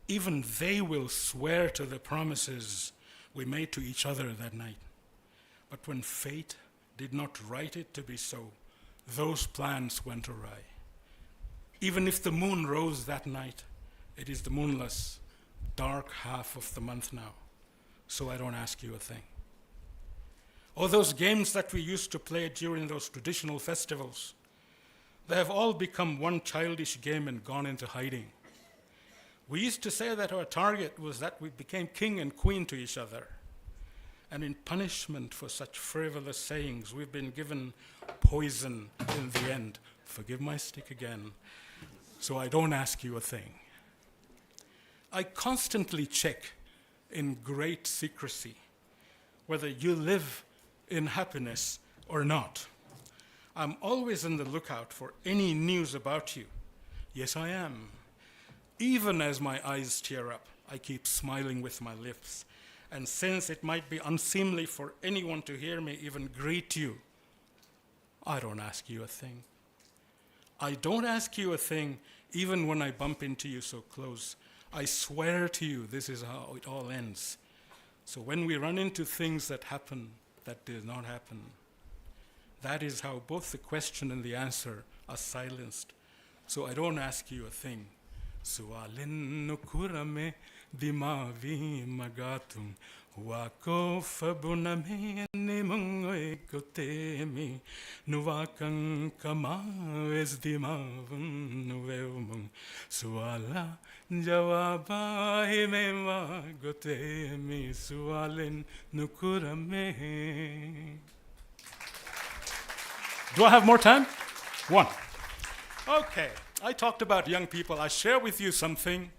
even they will swear to the promises we made to each other that night. But when fate did not write it to be so, those plans went awry. Even if the moon rose that night, it is the moonless, dark half of the month now, so I don't ask you a thing. Or those games that we used to play during those traditional festivals, they have all become one childish game and gone into hiding. We used to say that our target was that we became king and queen to each other. And in punishment for such frivolous sayings, we've been given poison in the end. Forgive my stick again, so I don't ask you a thing. I constantly check in great secrecy whether you live in happiness or not. I'm always on the lookout for any news about you. Yes, I am. Even as my eyes tear up, I keep smiling with my lips. And since it might be unseemly for anyone to hear me even greet you, I don't ask you a thing. I don't ask you a thing even when I bump into you so close. I swear to you, this is how it all ends. So when we run into things that happen that did not happen, that is how both the question and the answer are silenced. So I don't ask you a thing. Sualin nukurame dimavi magatum wako fabuname nimungoy kotemi nuwakan kamawes dimavun nuveumung suala jawabai mema gotemi sualin nukurame. Do I have more time? One. Okay. I talked about young people. I share with you something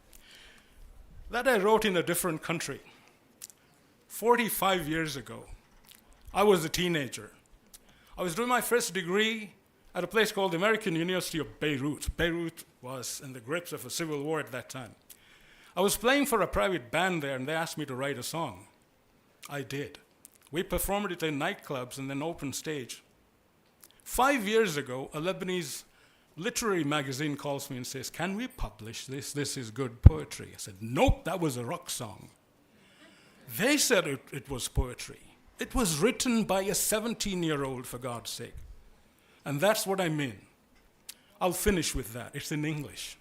that I wrote in a different country. 45 years ago, I was a teenager. I was doing my first degree at a place called the American University of Beirut. Beirut was in the grips of a civil war at that time. I was playing for a private band there, and they asked me to write a song. I did. We performed it in nightclubs and then open stage. 5 years ago, a Lebanese literary magazine calls me and says, "Can we publish this? This is good poetry." I said, "Nope, that was a rock song." They said it was poetry. It was written by a 17-year-old, for God's sake. And that's what I mean. I'll finish with that. It's in English.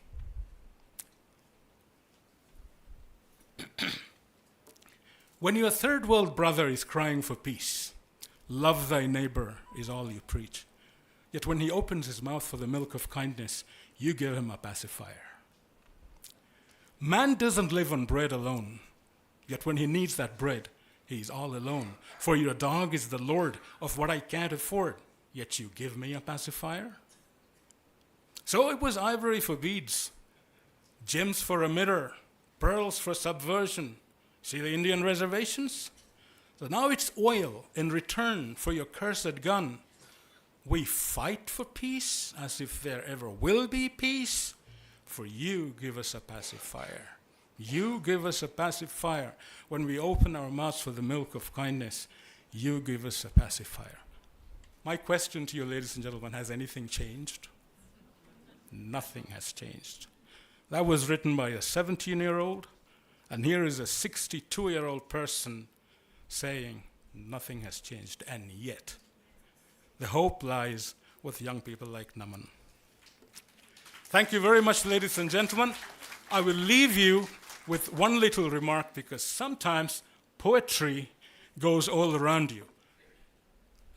When your third world brother is crying for peace, love thy neighbor is all you preach. Yet when he opens his mouth for the milk of kindness, you give him a pacifier. Man doesn't live on bread alone. Yet when he needs that bread, he's all alone. For your dog is the Lord of what I can't afford. Yet you give me a pacifier. So it was ivory for beads, gems for a mirror, pearls for subversion. See the Indian reservations? So now it's oil in return for your cursed gun. We fight for peace as if there ever will be peace. For you give us a pacifier. You give us a pacifier. When we open our mouths for the milk of kindness, you give us a pacifier. My question to you, ladies and gentlemen, has anything changed? Nothing has changed. That was written by a 17-year-old, and here is a 62-year-old person saying nothing has changed, and yet the hope lies with young people like Naman. Thank you very much, ladies and gentlemen. I will leave you with one little remark, because sometimes poetry goes all around you.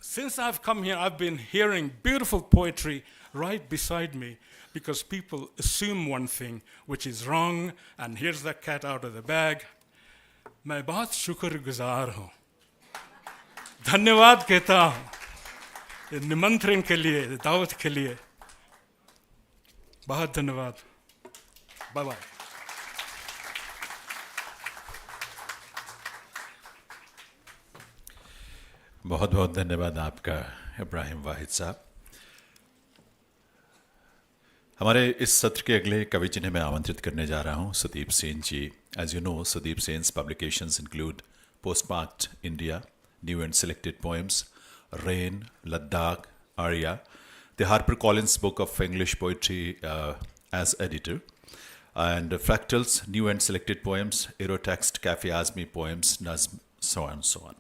Since I've come here, I've been hearing beautiful poetry right beside me, because people assume one thing, which is wrong, and here's the cat out of the bag. मैं बहुत शुक्रगुजार हूँ, धन्यवाद कहता हूँ निमंत्रण के लिए, दावत के लिए. बहुत धन्यवाद. Bye bye. बहुत बहुत धन्यवाद आपका इब्राहिम वाहिद साहब। हमारे इस सत्र के अगले कवि जिन्हें मैं आमंत्रित करने जा रहा हूँ Sudeep Sen ji. As you know, Sudeep Sen's publications include postmarked India, new and selected poems, rain, Ladakh, aria, the HarperCollins Book of English Poetry as editor, and Fractals, New and Selected Poems, Aerotext, Cafe Azmi Poems, Nazm, so on and so on.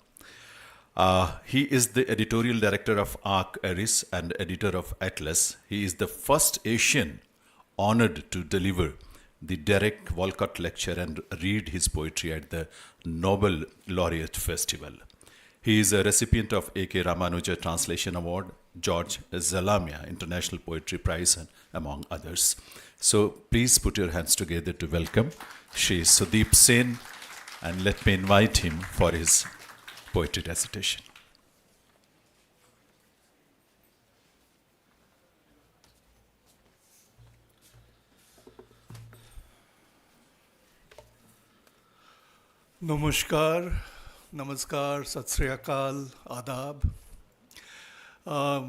He is the editorial director of Arc Eris and editor of Atlas. He is the first Asian honored to deliver the Derek Walcott Lecture and read his poetry at the Nobel Laureate Festival. He is a recipient of A.K. Ramanuja Translation Award, George Zalamia International Poetry Prize, and among others. So please put your hands together to welcome Shri Sudeep Sen, and let me invite him for his poetry recitation. Namaskar, Namaskar, Sat Sri Akal, Adab.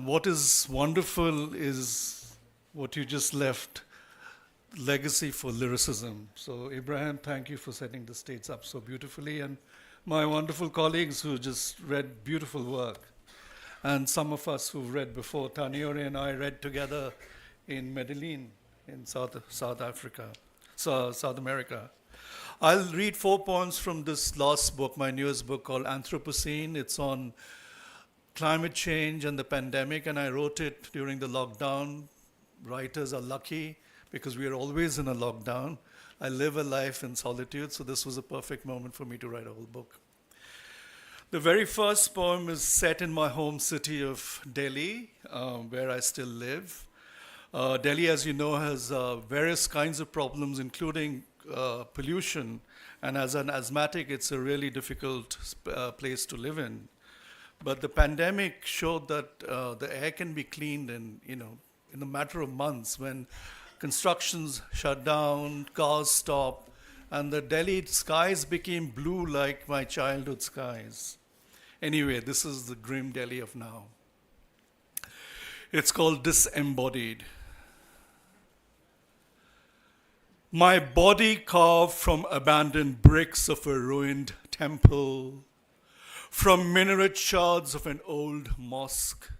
What is wonderful is what you just left, legacy for lyricism. So Ibrahim, thank you for setting the stage up so beautifully, and my wonderful colleagues who just read beautiful work. And some of us who've read before, Taniori and I read together in Medellin in South Africa, South America. I'll read 4 poems from this last book, my newest book called Anthropocene. It's on climate change and the pandemic, and I wrote it during the lockdown. Writers are lucky because we are always in a lockdown. I live a life in solitude, so this was a perfect moment for me to write a whole book. The very first poem is set in my home city of Delhi, where I still live. Delhi, as you know, has various kinds of problems, including pollution, and as an asthmatic, it's a really difficult place to live in. But the pandemic showed that the air can be cleaned in a matter of months when constructions shut down, cars stopped, and the Delhi skies became blue like my childhood skies. Anyway, this is the grim Delhi of now. It's called Disembodied. My body carved from abandoned bricks of a ruined temple, from minaret shards of an old mosque,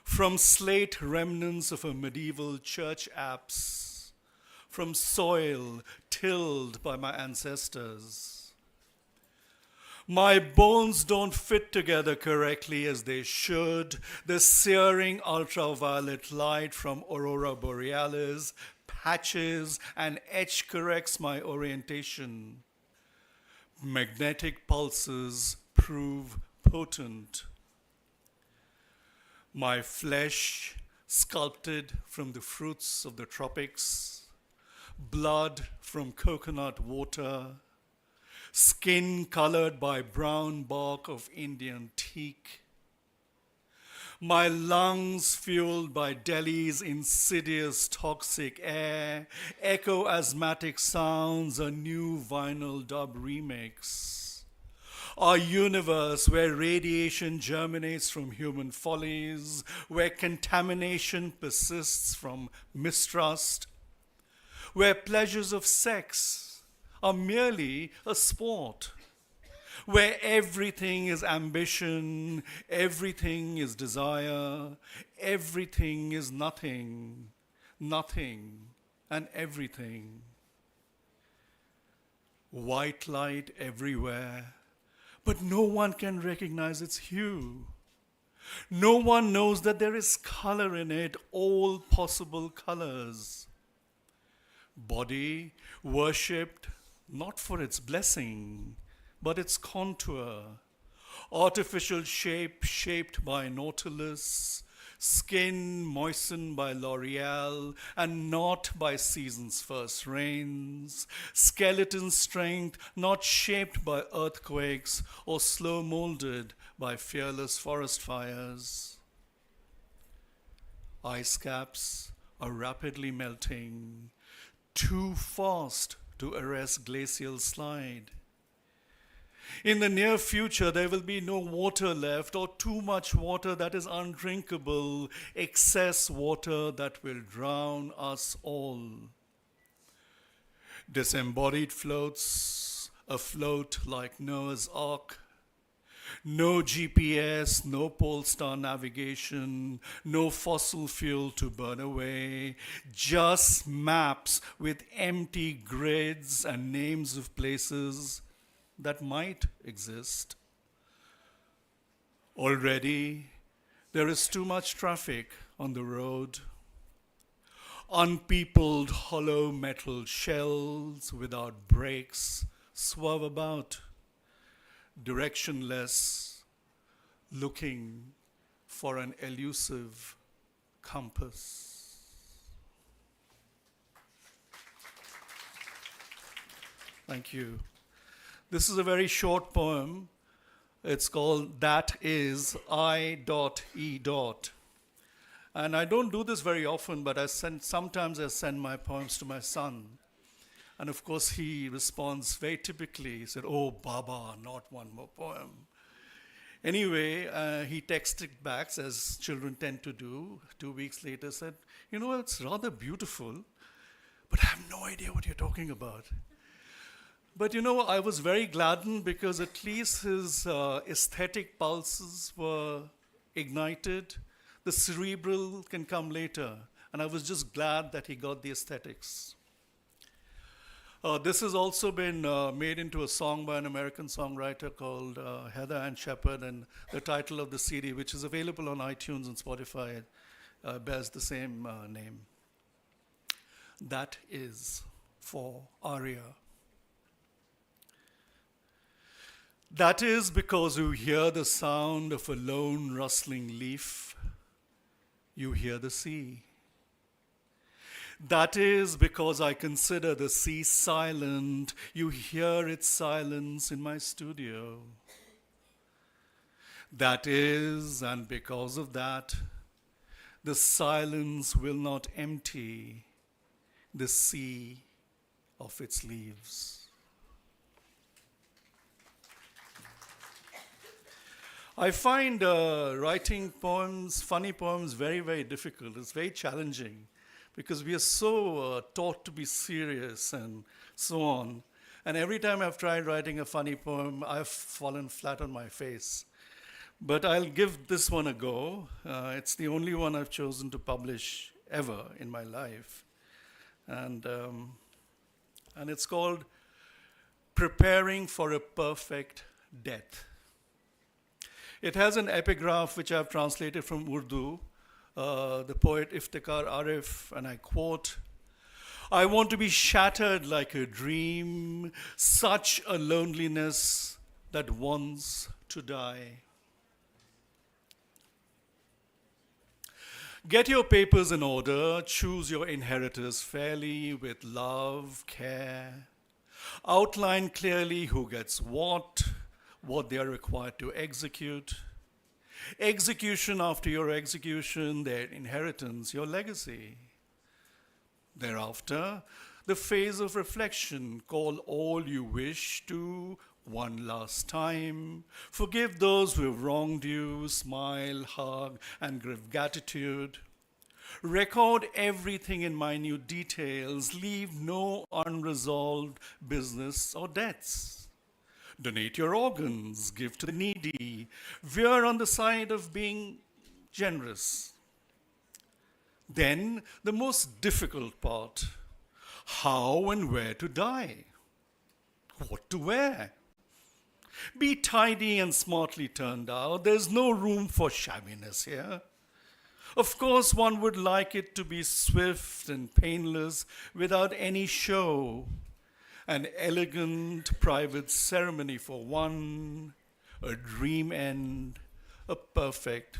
from slate remnants of a medieval church apse, from soil tilled by my ancestors. My bones don't fit together correctly as they should. The searing ultraviolet light from aurora borealis patches and etch corrects my orientation. Magnetic pulses prove potent. My flesh sculpted from the fruits of the tropics, blood from coconut water, skin colored by brown bark of Indian teak. My lungs fueled by Delhi's insidious toxic air, echo asthmatic sounds, a new vinyl dub remix. Our universe where radiation germinates from human follies, where contamination persists from mistrust, where pleasures of sex are merely a sport, where everything is ambition, everything is desire, everything is nothing, nothing and everything. White light everywhere, but no one can recognize its hue. No one knows that there is color in it, all possible colors. Body worshipped not for its blessing, but its contour, artificial shape shaped by Nautilus, skin moistened by L'Oreal and not by season's first rains, skeleton strength not shaped by earthquakes or slow molded by fearless forest fires. Ice caps are rapidly melting, too fast to arrest glacial slide. In the near future, there will be no water left, or too much water that is undrinkable, excess water that will drown us all. Disembodied floats afloat like Noah's Ark. No GPS, no pole star navigation, no fossil fuel to burn away, just maps with empty grids and names of places that might exist. Already, there is too much traffic on the road. Unpeopled hollow metal shells without brakes swerve about, directionless, looking for an elusive compass. Thank you. This is a very short poem. It's called That Is I.E. And I don't do this very often, but sometimes I send my poems to my son. And of course, he responds very typically. He said, "Oh, Baba, not one more poem." Anyway, he texted back, as children tend to do. 2 weeks later, said, "You know, it's rather beautiful, but I have no idea what you're talking about." But you know, I was very gladdened because at least his aesthetic pulses were ignited. The cerebral can come later. And I was just glad that he got the aesthetics. This has also been made into a song by an American songwriter called Heather Ann Shepard, and the title of the CD, which is available on iTunes and Spotify, bears the same name. That is for Aria. That is because you hear the sound of a lone rustling leaf, you hear the sea. That is because I consider the sea silent, you hear its silence in my studio. That is, and because of that, the silence will not empty the sea of its leaves. I find writing poems, funny poems, very, very difficult. It's very challenging because we are so taught to be serious and so on. And every time I've tried writing a funny poem, I've fallen flat on my face. But I'll give this one a go. It's the only one I've chosen to publish ever in my life. And it's called Preparing for a Perfect Death. It has an epigraph which I've translated from Urdu, the poet Iftikhar Arif, and I quote, "I want to be shattered like a dream, such a loneliness that wants to die." Get your papers in order, choose your inheritors fairly with love, care. Outline clearly who gets what they are required to execute. Execution after your execution, their inheritance, your legacy. Thereafter, the phase of reflection, call all you wish to one last time. Forgive those who have wronged you, smile, hug, and give gratitude. Record everything in minute details, leave no unresolved business or debts. Donate your organs, give to the needy, veer on the side of being generous. Then, the most difficult part, how and where to die, what to wear. Be tidy and smartly turned out. There's no room for shabbiness here. Of course, one would like it to be swift and painless without any show. An elegant private ceremony for one, a dream end, a perfect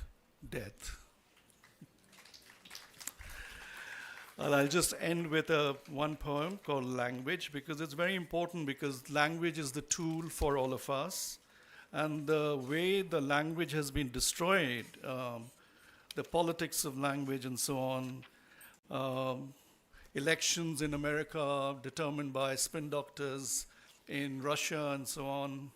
death. Well, I'll just end with one poem called Language, because it's very important, because language is the tool for all of us. And the way the language has been destroyed, the politics of language and so on, elections in America determined by spin doctors in Russia and so on.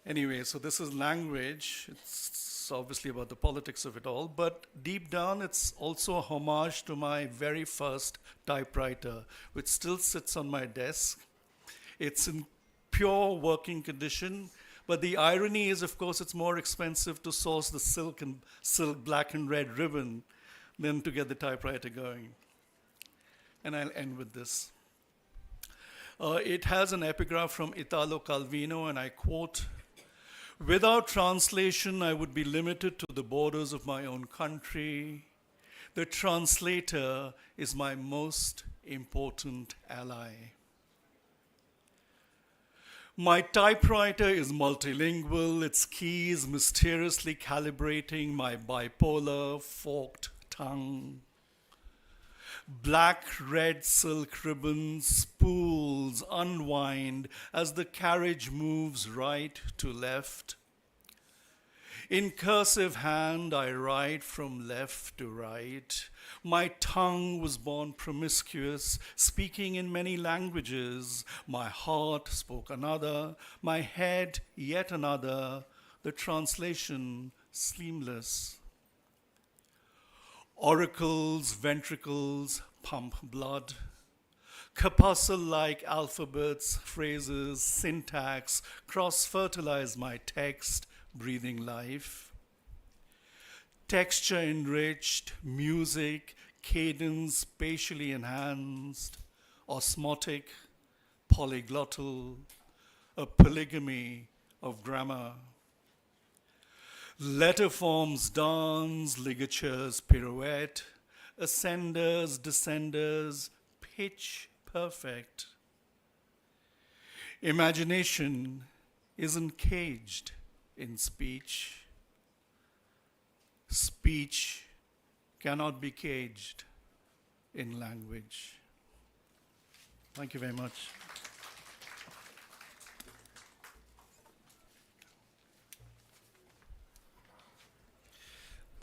Anyway, so this is language. It's obviously about the politics of it all, but deep down, it's also a homage to my very first typewriter, which still sits on my desk. It's in pure working condition, but the irony is, of course, it's more expensive to source the silk black and red ribbon than to get the typewriter going. And I'll end with this. It has an epigraph from Italo Calvino, and I quote, "Without translation, I would be limited to the borders of my own country. The translator is my most important ally." My typewriter is multilingual, its keys mysteriously calibrating my bipolar, forked tongue. Black red silk ribbons, spools unwind as the carriage moves right to left. In cursive hand, I write from left to right. My tongue was born promiscuous, speaking in many languages. My heart spoke another, my head yet another, the translation seamless. Oracles, ventricles pump blood. Corpuscle-like alphabets, phrases, syntax cross-fertilize my text, breathing life. Texture enriched, music, cadence spatially enhanced, osmotic, polyglottal, a polygamy of grammar. Letter forms dance, ligatures pirouette, ascenders, descenders, pitch perfect. Imagination isn't caged in speech. Speech cannot be caged in language. Thank you very much.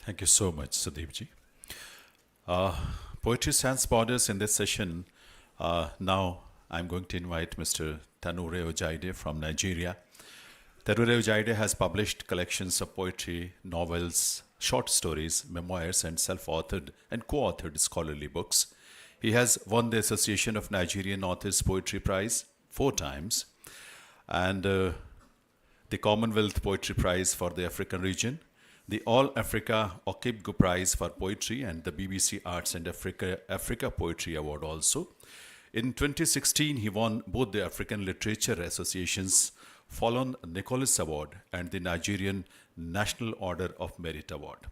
Thank you so much, Sudeepji. Poetry Sans Borders in this session. Now I'm going to invite Mr. Tanure Ojaide from Nigeria. Tanure Ojaide has published collections of poetry, novels, short stories, memoirs, and self-authored and co-authored scholarly books. He has won the Association of Nigerian Authors Poetry Prize 4 times, and the Commonwealth Poetry Prize for the African region, the All Africa Okibgu Prize for Poetry, and the BBC Arts and Africa Poetry Award also. In 2016, he won both the African Literature Association's Fallon Nicholas Award and the Nigerian National Order of Merit Award.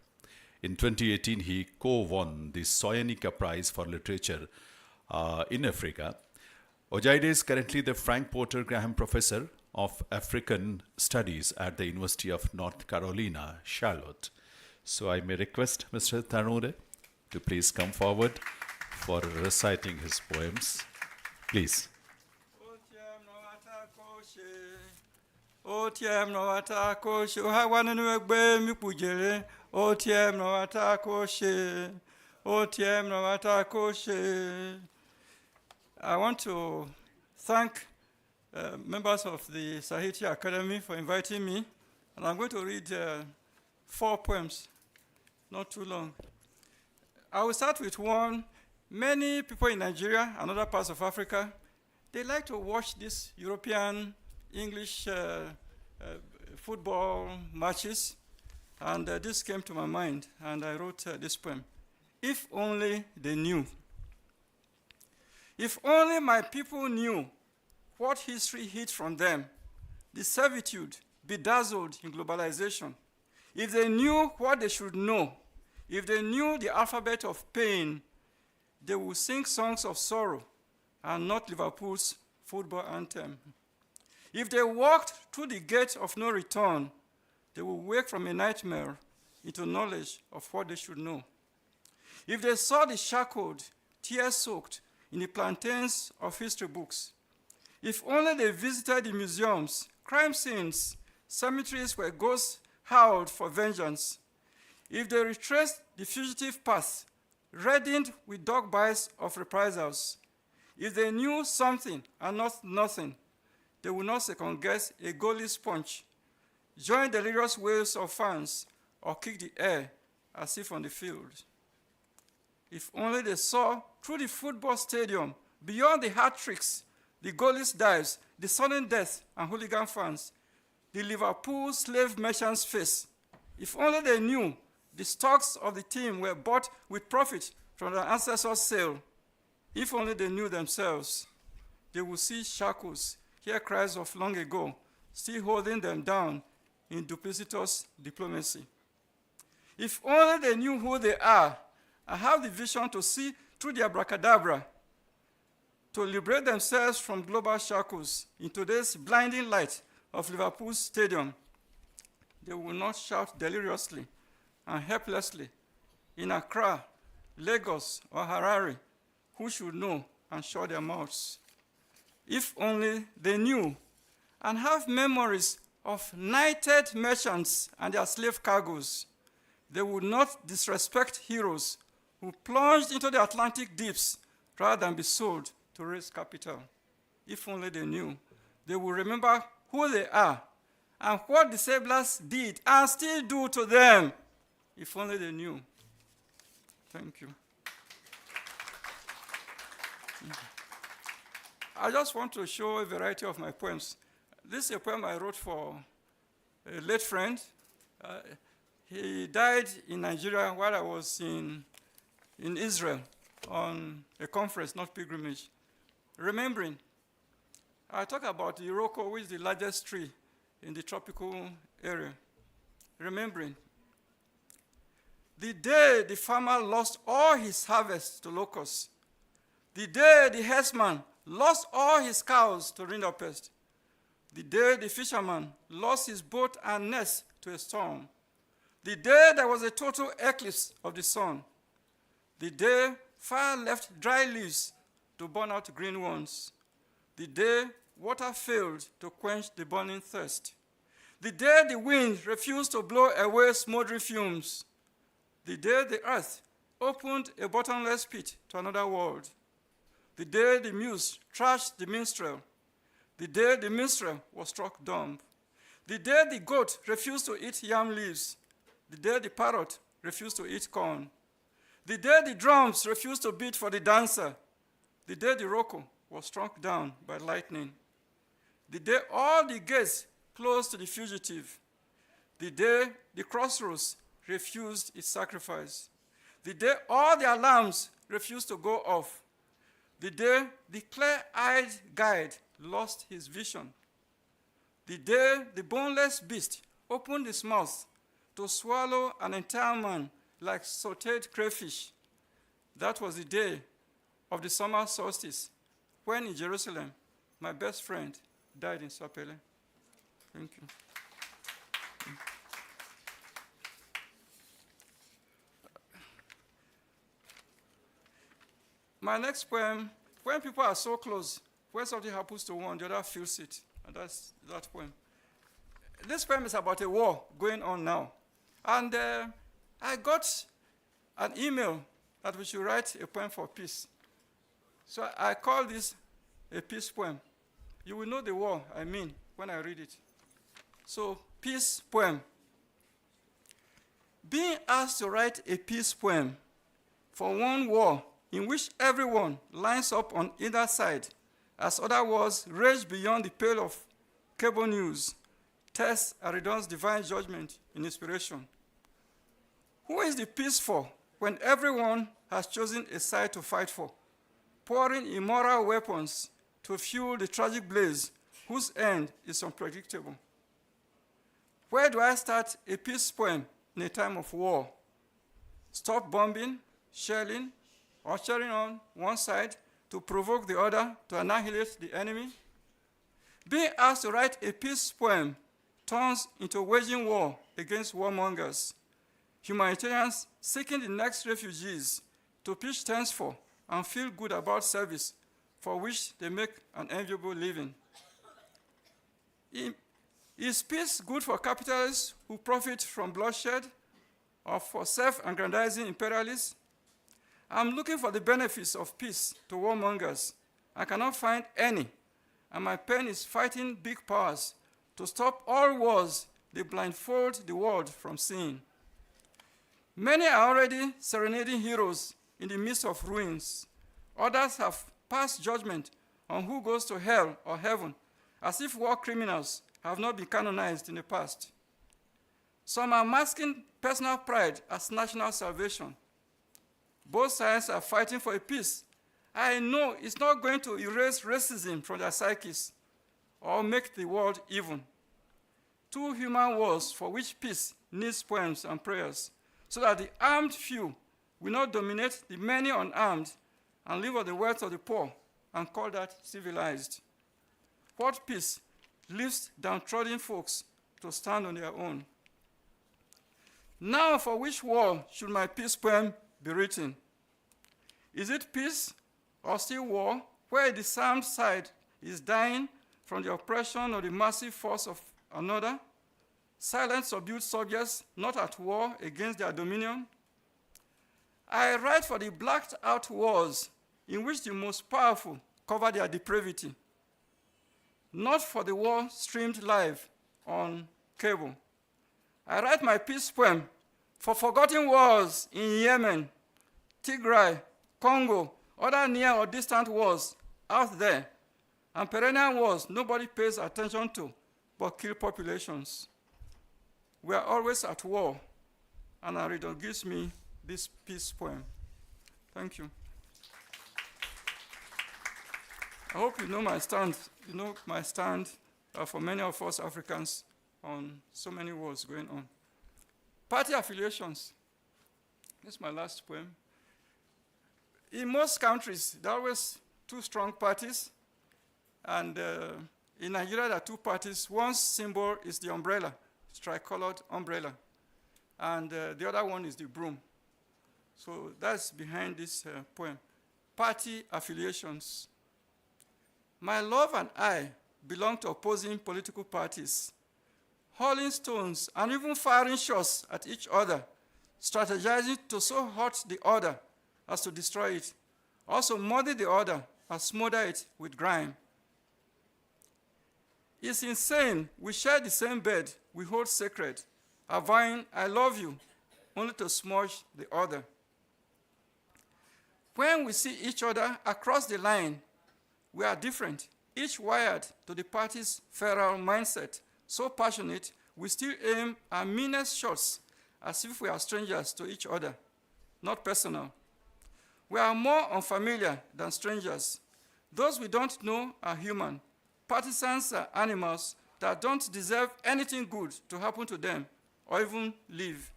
In 2018, he co-won the Soyanika Prize for Literature in Africa. Ojaide is currently the Frank Porter Graham Professor of African Studies at the University of North Carolina, Charlotte. So I may request Mr. Tanure to please come forward for reciting his poems. Please. Otiem no atako she hawana no egbe mi pujere. Otiem no atako she. Otiem no atako she. I want to thank members of the Sahitya Academy for inviting me, and I'm going to read 4 poems, not too long. I will start with one. Many people in Nigeria and other parts of Africa, they like to watch these European English football matches, and this came to my mind, and I wrote this poem. If only they knew. If only my people knew what history hid from them, the servitude bedazzled in globalization. If they knew what they should know, if they knew the alphabet of pain, they would sing songs of sorrow and not Liverpool's football anthem. If they walked through the gate of no return, they would wake from a nightmare into knowledge of what they should know. If they saw the shackled, tear-soaked in the plantains of history books, if only they visited the museums, crime scenes, cemeteries where ghosts howled for vengeance, if they retraced the fugitive path, reddened with dog bites of reprisals, if they knew something and not nothing, they would not second-guess a goalie sponge, join delirious waves of fans, or kick the air as if on the field. If only they saw through the football stadium, beyond the hat tricks, the goalless dives, the sudden death, and hooligan fans, the Liverpool slave merchant's face. If only they knew the stocks of the team were bought with profit from their ancestors' sale. If only they knew themselves, they would see shackles, hear cries of long ago, still holding them down in duplicitous diplomacy. If only they knew who they are and have the vision to see through the abracadabra, to liberate themselves from global shackles in today's blinding light of Liverpool Stadium, they will not shout deliriously and helplessly in Accra, Lagos, or Harare, who should know and shut their mouths. If only they knew and have memories of knighted merchants and their slave cargoes, they would not disrespect heroes who plunged into the Atlantic deeps rather than be sold to raise capital. If only they knew, they would remember who they are and what the sailors did and still do to them. If only they knew. Thank you. I just want to show a variety of my poems. This is a poem I wrote for a late friend. He died in Nigeria while I was in Israel on a conference, not pilgrimage. Remembering, I talk about the Iroko, which is the largest tree in the tropical area. Remembering, the day the farmer lost all his harvest to locusts, the day the herdsman lost all his cows to rinderpest, the day the fisherman lost his boat and nets to a storm, the day there was a total eclipse of the sun, the day fire left dry leaves to burn out green ones, the day water failed to quench the burning thirst, the day the wind refused to blow away smoldering fumes, the day the earth opened a bottomless pit to another world, the day the muse trashed the minstrel, the day the minstrel was struck dumb, the day the goat refused to eat yam leaves, the day the parrot refused to eat corn, the day the drums refused to beat for the dancer, the day the roko was struck down by lightning, the day all the gates closed to the fugitive, the day the crossroads refused its sacrifice, the day all the alarms refused to go off, the day the clear-eyed guide lost his vision, the day the boneless beast opened his mouth to swallow an entire man like sauteed crayfish. That was the day of the summer solstice, when in Jerusalem, my best friend died in Sapele. Thank you. My next poem, when people are so close, when something happens to one, the other feels it, and that's that poem. This poem is about a war going on now. And I got an email that we should write a poem for peace. So I call this a peace poem. You will know the war I mean when I read it. So, peace poem. Being asked to write a peace poem for one war in which everyone lines up on either side as other wars rage beyond the pale of cable news, tests Aridon's divine judgment in inspiration. Who is the peace for when everyone has chosen a side to fight for, pouring immoral weapons to fuel the tragic blaze whose end is unpredictable? Where do I start a peace poem in a time of war? Stop bombing, shelling, or cheering on one side to provoke the other to annihilate the enemy? Being asked to write a peace poem turns into waging war against warmongers, humanitarians seeking the next refugees to pitch tents for and feel good about service for which they make an enviable living. Is peace good for capitalists who profit from bloodshed or for self-aggrandizing imperialists? I'm looking for the benefits of peace to warmongers. I cannot find any, and my pen is fighting big powers to stop all wars they blindfold the world from seeing. Many are already serenading heroes in the midst of ruins. Others have passed judgment on who goes to hell or heaven, as if war criminals have not been canonized in the past. Some are masking personal pride as national salvation. Both sides are fighting for a peace I know it's not going to erase racism from their psyches or make the world even. Two human wars for which peace needs poems and prayers, so that the armed few will not dominate the many unarmed and live on the wealth of the poor and call that civilized. What peace leaves downtrodden folks to stand on their own? Now, for which war should my peace poem be written? Is it peace or still war, where a disarmed side is dying from the oppression or the massive force of another? Silent, subdued subjects not at war against their dominion? I write for the blacked out wars in which the most powerful cover their depravity, not for the war streamed live on cable. I write my peace poem for forgotten wars in Yemen, Tigray, Congo, other near or distant wars out there, and perennial wars nobody pays attention to but kill populations. We are always at war, and our reader gives me this peace poem. Thank you. I hope you know my stand. You know my stand for many of us Africans on so many wars going on. Party affiliations. This is my last poem. In most countries, there are always two strong parties. And in Nigeria, there are two parties. One symbol is the umbrella, tricolored umbrella. And the other one is the broom. So that's behind this poem. Party affiliations. My love and I belong to opposing political parties, hurling stones and even firing shots at each other, strategizing to so hurt the other as to destroy it, also muddy the other and smother it with grime. It's insane we share the same bed we hold sacred, avowing I love you, only to smudge the other. When we see each other across the line, we are different, each wired to the party's feral mindset, so passionate we still aim our meanest shots as if we are strangers to each other, not personal. We are more unfamiliar than strangers. Those we don't know are human. Partisans are animals that don't deserve anything good to happen to them or even live.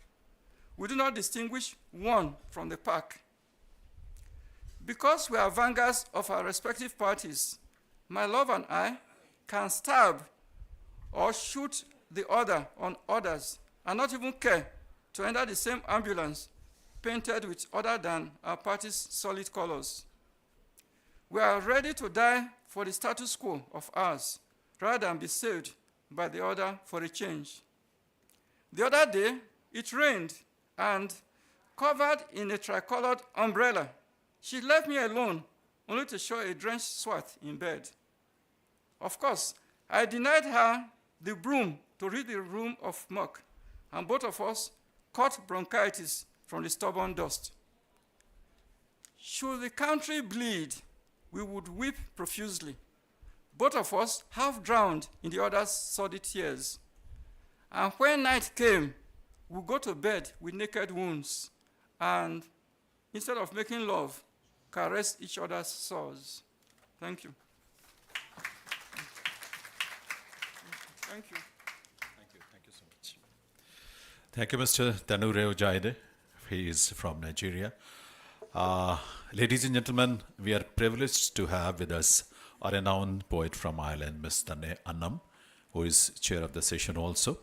We do not distinguish one from the pack. Because we are vanguards of our respective parties, my love and I can stab or shoot the other on others and not even care to enter the same ambulance painted with other than our party's solid colors. We are ready to die for the status quo of ours rather than be saved by the other for a change. The other day, it rained, and covered in a tricolored umbrella, she left me alone, only to show a drenched swath in bed. Of course, I denied her the broom to rid the room of muck, and both of us caught bronchitis from the stubborn dust. Should the country bleed, we would weep profusely, both of us half drowned in the other's sordid tears. And when night came, we'd go to bed with naked wounds, and instead of making love, caress each other's sores. Thank you. Thank you. Thank you so much. Thank you, Mr. Tanure Ojaide. He is from Nigeria. Ladies and gentlemen, we are privileged to have with us a renowned poet from Ireland, Ms. Tanne Annam, who is chair of the session also.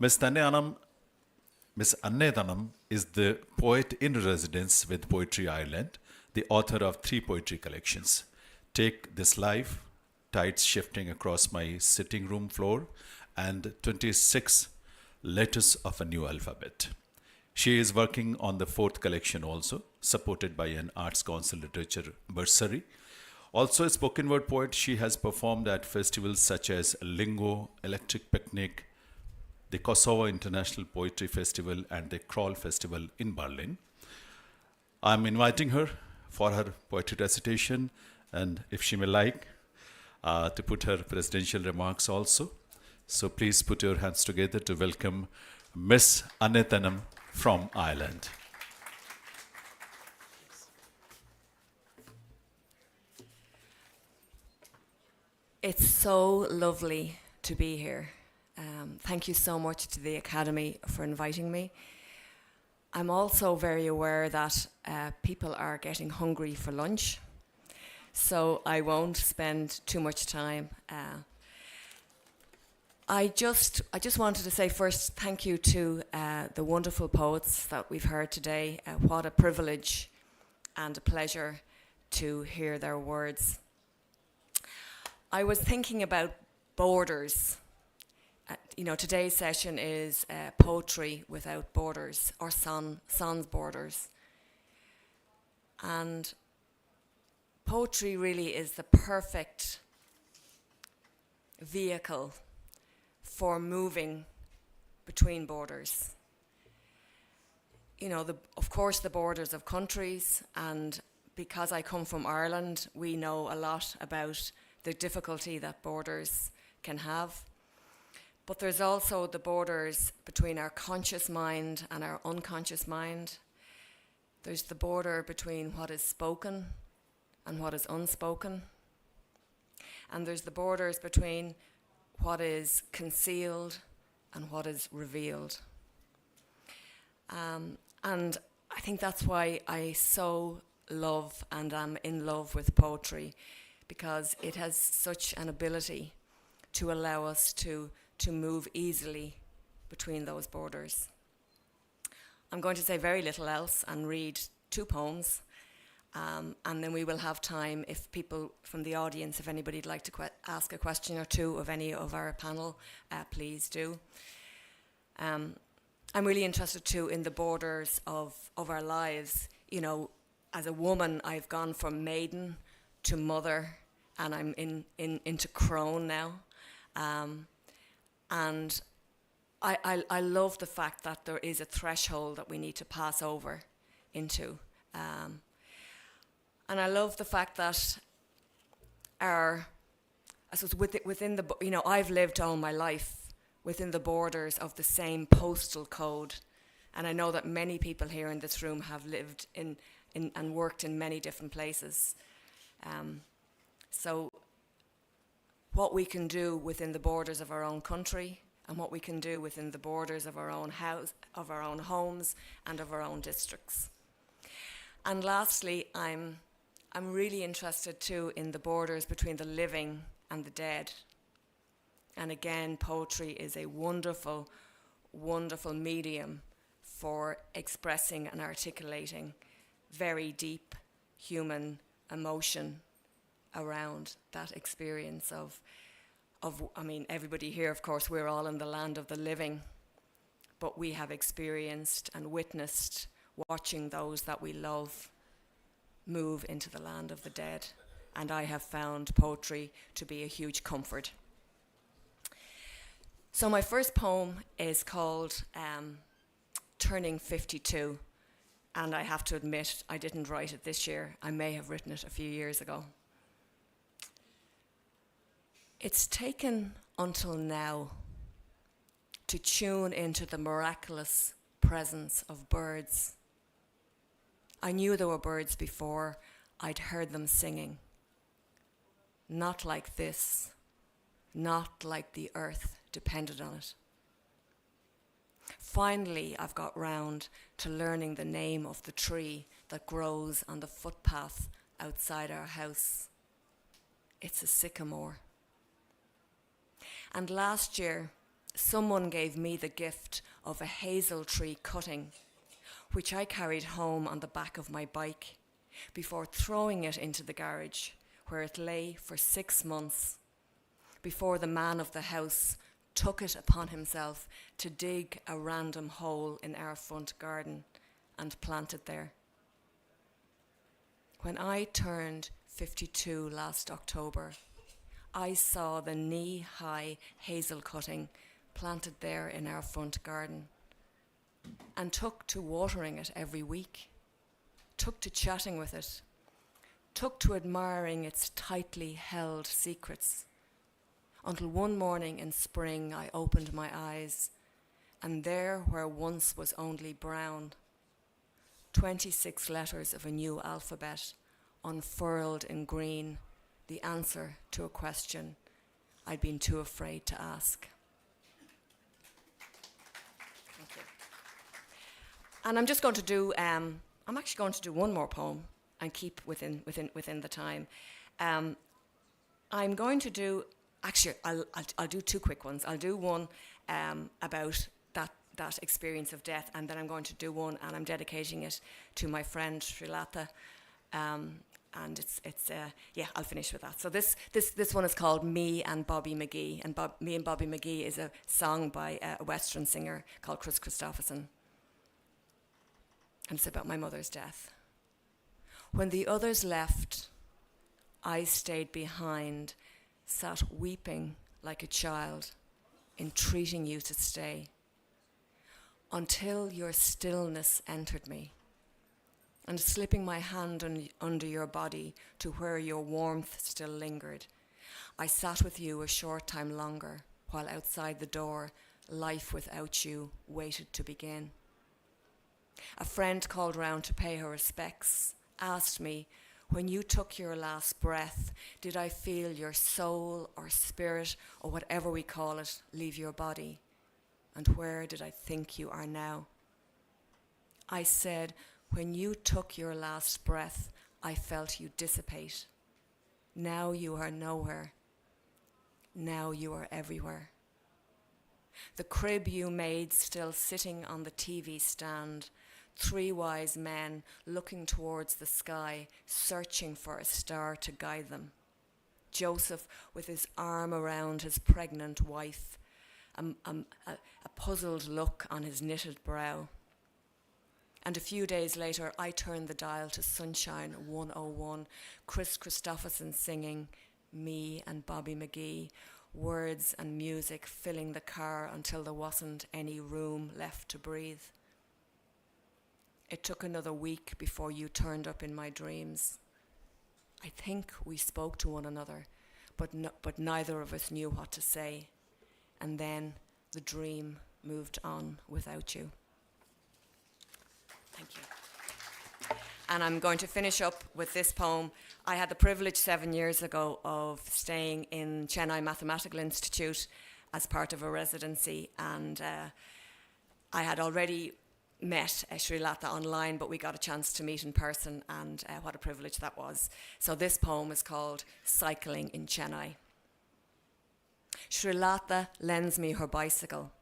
Ms. Anne Annam is the poet in residence with Poetry Ireland, the author of 3 poetry collections, Take This Life, Tides Shifting Across My Sitting Room Floor, and 26 Letters of a New Alphabet. She is working on the 4th collection also, supported by an Arts Council Literature bursary. Also a spoken word poet, she has performed at festivals such as Lingo, Electric Picnic, the Kosovo International Poetry Festival and the Crawl Festival in Berlin. I'm inviting her for her poetry recitation, and if she may like, to put her presidential remarks also. So please put your hands together to welcome Miss Anethanam from Ireland. It's so lovely to be here. Thank you so much to the Academy for inviting me. I'm also very aware that people are getting hungry for lunch, so I won't spend too much time. I just wanted to say first thank you to the wonderful poets that we've heard today. What a privilege and a pleasure to hear their words. I was thinking about borders. Today's session is poetry without borders, or sans borders. And poetry really is the perfect vehicle for moving between borders. Of course, the borders of countries, and because I come from Ireland, we know a lot about the difficulty that borders can have. But there's also the borders between our conscious mind and our unconscious mind. There's the border between what is spoken and what is unspoken. And there's the borders between what is concealed and what is revealed. And I think that's why I so love and am in love with poetry, because it has such an ability to allow us to move easily between those borders. I'm going to say very little else and read 2 poems, and then we will have time if people from the audience, if anybody'd like to ask a question or 2 of any of our panel, please do. I'm really interested too in the borders of our lives. As a woman, I've gone from maiden to mother, and I'm into crone now. And I love the fact that there is a threshold that we need to pass over into. And I love the fact that within the, I've lived all my life within the borders of the same postal code. And I know that many people here in this room have lived in and worked in many different places. So what we can do within the borders of our own country, and what we can do within the borders of our own house, of our own homes, and of our own districts. And lastly, I'm really interested too in the borders between the living and the dead. And again, poetry is a wonderful, wonderful medium for expressing and articulating very deep human emotion around that experience of everybody here, of course, we're all in the land of the living, but we have experienced and witnessed watching those that we love move into the land of the dead. And I have found poetry to be a huge comfort. So my first poem is called Turning 52. And I have to admit, I didn't write it this year. I may have written it a few years ago. It's taken until now to tune into the miraculous presence of birds. I knew there were birds before. I'd heard them singing. Not like this, not like the earth depended on it. Finally, I've got round to learning the name of the tree that grows on the footpath outside our house. It's a sycamore. And last year, someone gave me the gift of a hazel tree cutting, which I carried home on the back of my bike before throwing it into the garage, where it lay for 6 months, before the man of the house took it upon himself to dig a random hole in our front garden and plant it there. When I turned 52 last October, I saw the knee-high hazel cutting planted there in our front garden, and took to watering it every week, took to chatting with it, took to admiring its tightly held secrets, until one morning in spring I opened my eyes, and there where once was only brown, 26 letters of a new alphabet unfurled in green, the answer to a question I'd been too afraid to ask. Thank you. And I'm just going to do, I'm actually going to do one more poem and keep within the time. I'm going to do, actually, I'll do two quick ones. I'll do one about that experience of death, and then I'm going to do one, and I'm dedicating it to my friend Srilata. And I'll finish with that. So this one is called Me and Bobby McGee, and Me and Bobby McGee is a song by a Western singer called Chris Christopherson, and it's about my mother's death. When the others left, I stayed behind, sat weeping like a child, entreating you to stay, until your stillness entered me, and slipping my hand under your body to where your warmth still lingered, I sat with you a short time longer, while outside the door, life without you waited to begin. A friend called round to pay her respects, asked me, when you took your last breath, did I feel your soul or spirit, or whatever we call it, leave your body? And where did I think you are now? I said, when you took your last breath, I felt you dissipate. Now you are nowhere. Now you are everywhere. The crib you made still sitting on the TV stand, 3 wise men looking towards the sky, searching for a star to guide them. Joseph with his arm around his pregnant wife, a puzzled look on his knitted brow. And a few days later, I turned the dial to Sunshine 101, Chris Christopherson singing Me and Bobby McGee, words and music filling the car until there wasn't any room left to breathe. It took another week before you turned up in my dreams. I think we spoke to one another, but neither of us knew what to say. And then the dream moved on without you. Thank you. And I'm going to finish up with this poem. I had the privilege 7 years ago of staying in Chennai Mathematical Institute as part of a residency, and I had already met Srilata online, but we got a chance to meet in person, and what a privilege that was. So this poem is called Cycling in Chennai. Srilata lends me her bicycle.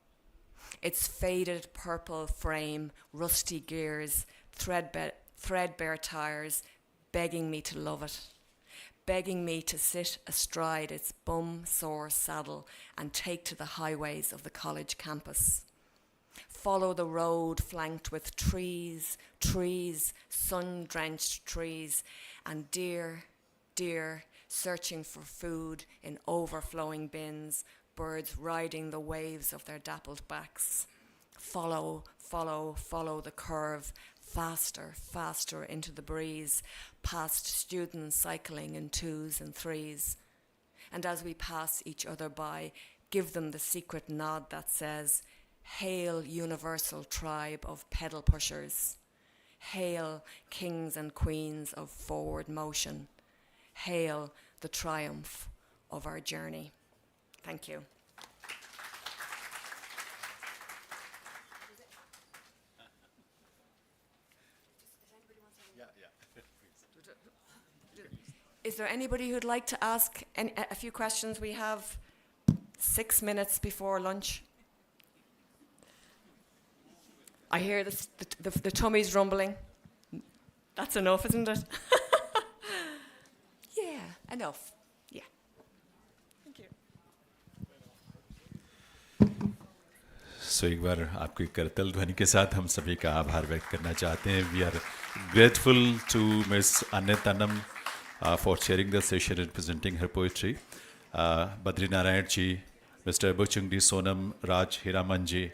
Its faded purple frame, rusty gears, threadbare tires, begging me to love it, begging me to sit astride its bum-sore saddle and take to the highways of the college campus. Follow the road flanked with trees, sun-drenched trees, and deer, searching for food in overflowing bins, birds riding the waves of their dappled backs. Follow the curve, faster into the breeze, past students cycling in 2s and 3s. And as we pass each other by, give them the secret nod that says, hail, universal tribe of pedal pushers. Hail, kings and queens of forward motion. Hail, the triumph of our journey. Thank you. Is there anybody who'd like to ask a few questions? We have 6 minutes before lunch. I hear the tummies rumbling. That's enough, isn't it? Yeah, enough. Yeah. Thank you. सो एक बार आपकी करतल ध्वनि के साथ हम सभी का आभार व्यक्त करना चाहते हैं. We are grateful to miss अन्य तनम for sharing the session and presenting her poetry. Badri Narayan ji, Mr. Buchungdi Sonam Raj Hiramanji,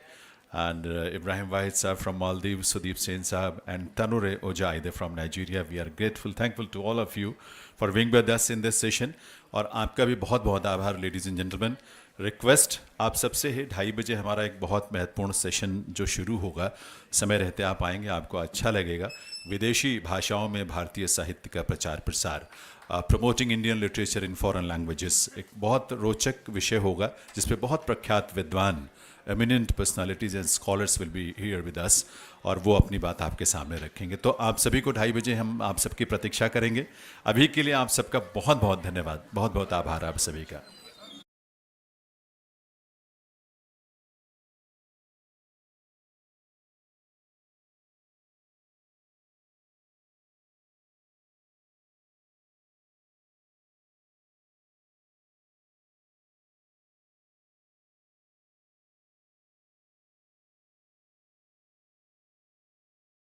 and Ibrahim Wahid Sahab from Maldives, Sudeep Sen Sahab, and Tanure Ojai from Nigeria. We are grateful, thankful to all of you for being with us in this session. और आपका भी बहुत बहुत आभार ladies and gentleman. Request आप सबसे है 2:30 बजे हमारा एक बहुत महत्वपूर्ण सेशन जो शुरू होगा, समय रहते आप आएंगे, आपको अच्छा लगेगा. विदेशी भाषाओं में भारतीय साहित्य का प्रचार प्रसार, promoting Indian literature in foreign languages, एक बहुत रोचक विषय होगा जिसपे बहुत प्रख्यात विद्वान, eminent personalities and scholars will be here with us, और वो अपनी बात आपके सामने रखेंगे. तो आप सभी को 2:30 बजे हम आप सबकी प्रतीक्षा करेंगे. अभी के लिए आप सबका बहुत बहुत धन्यवाद, बहुत बहुत आभार आप सभी का.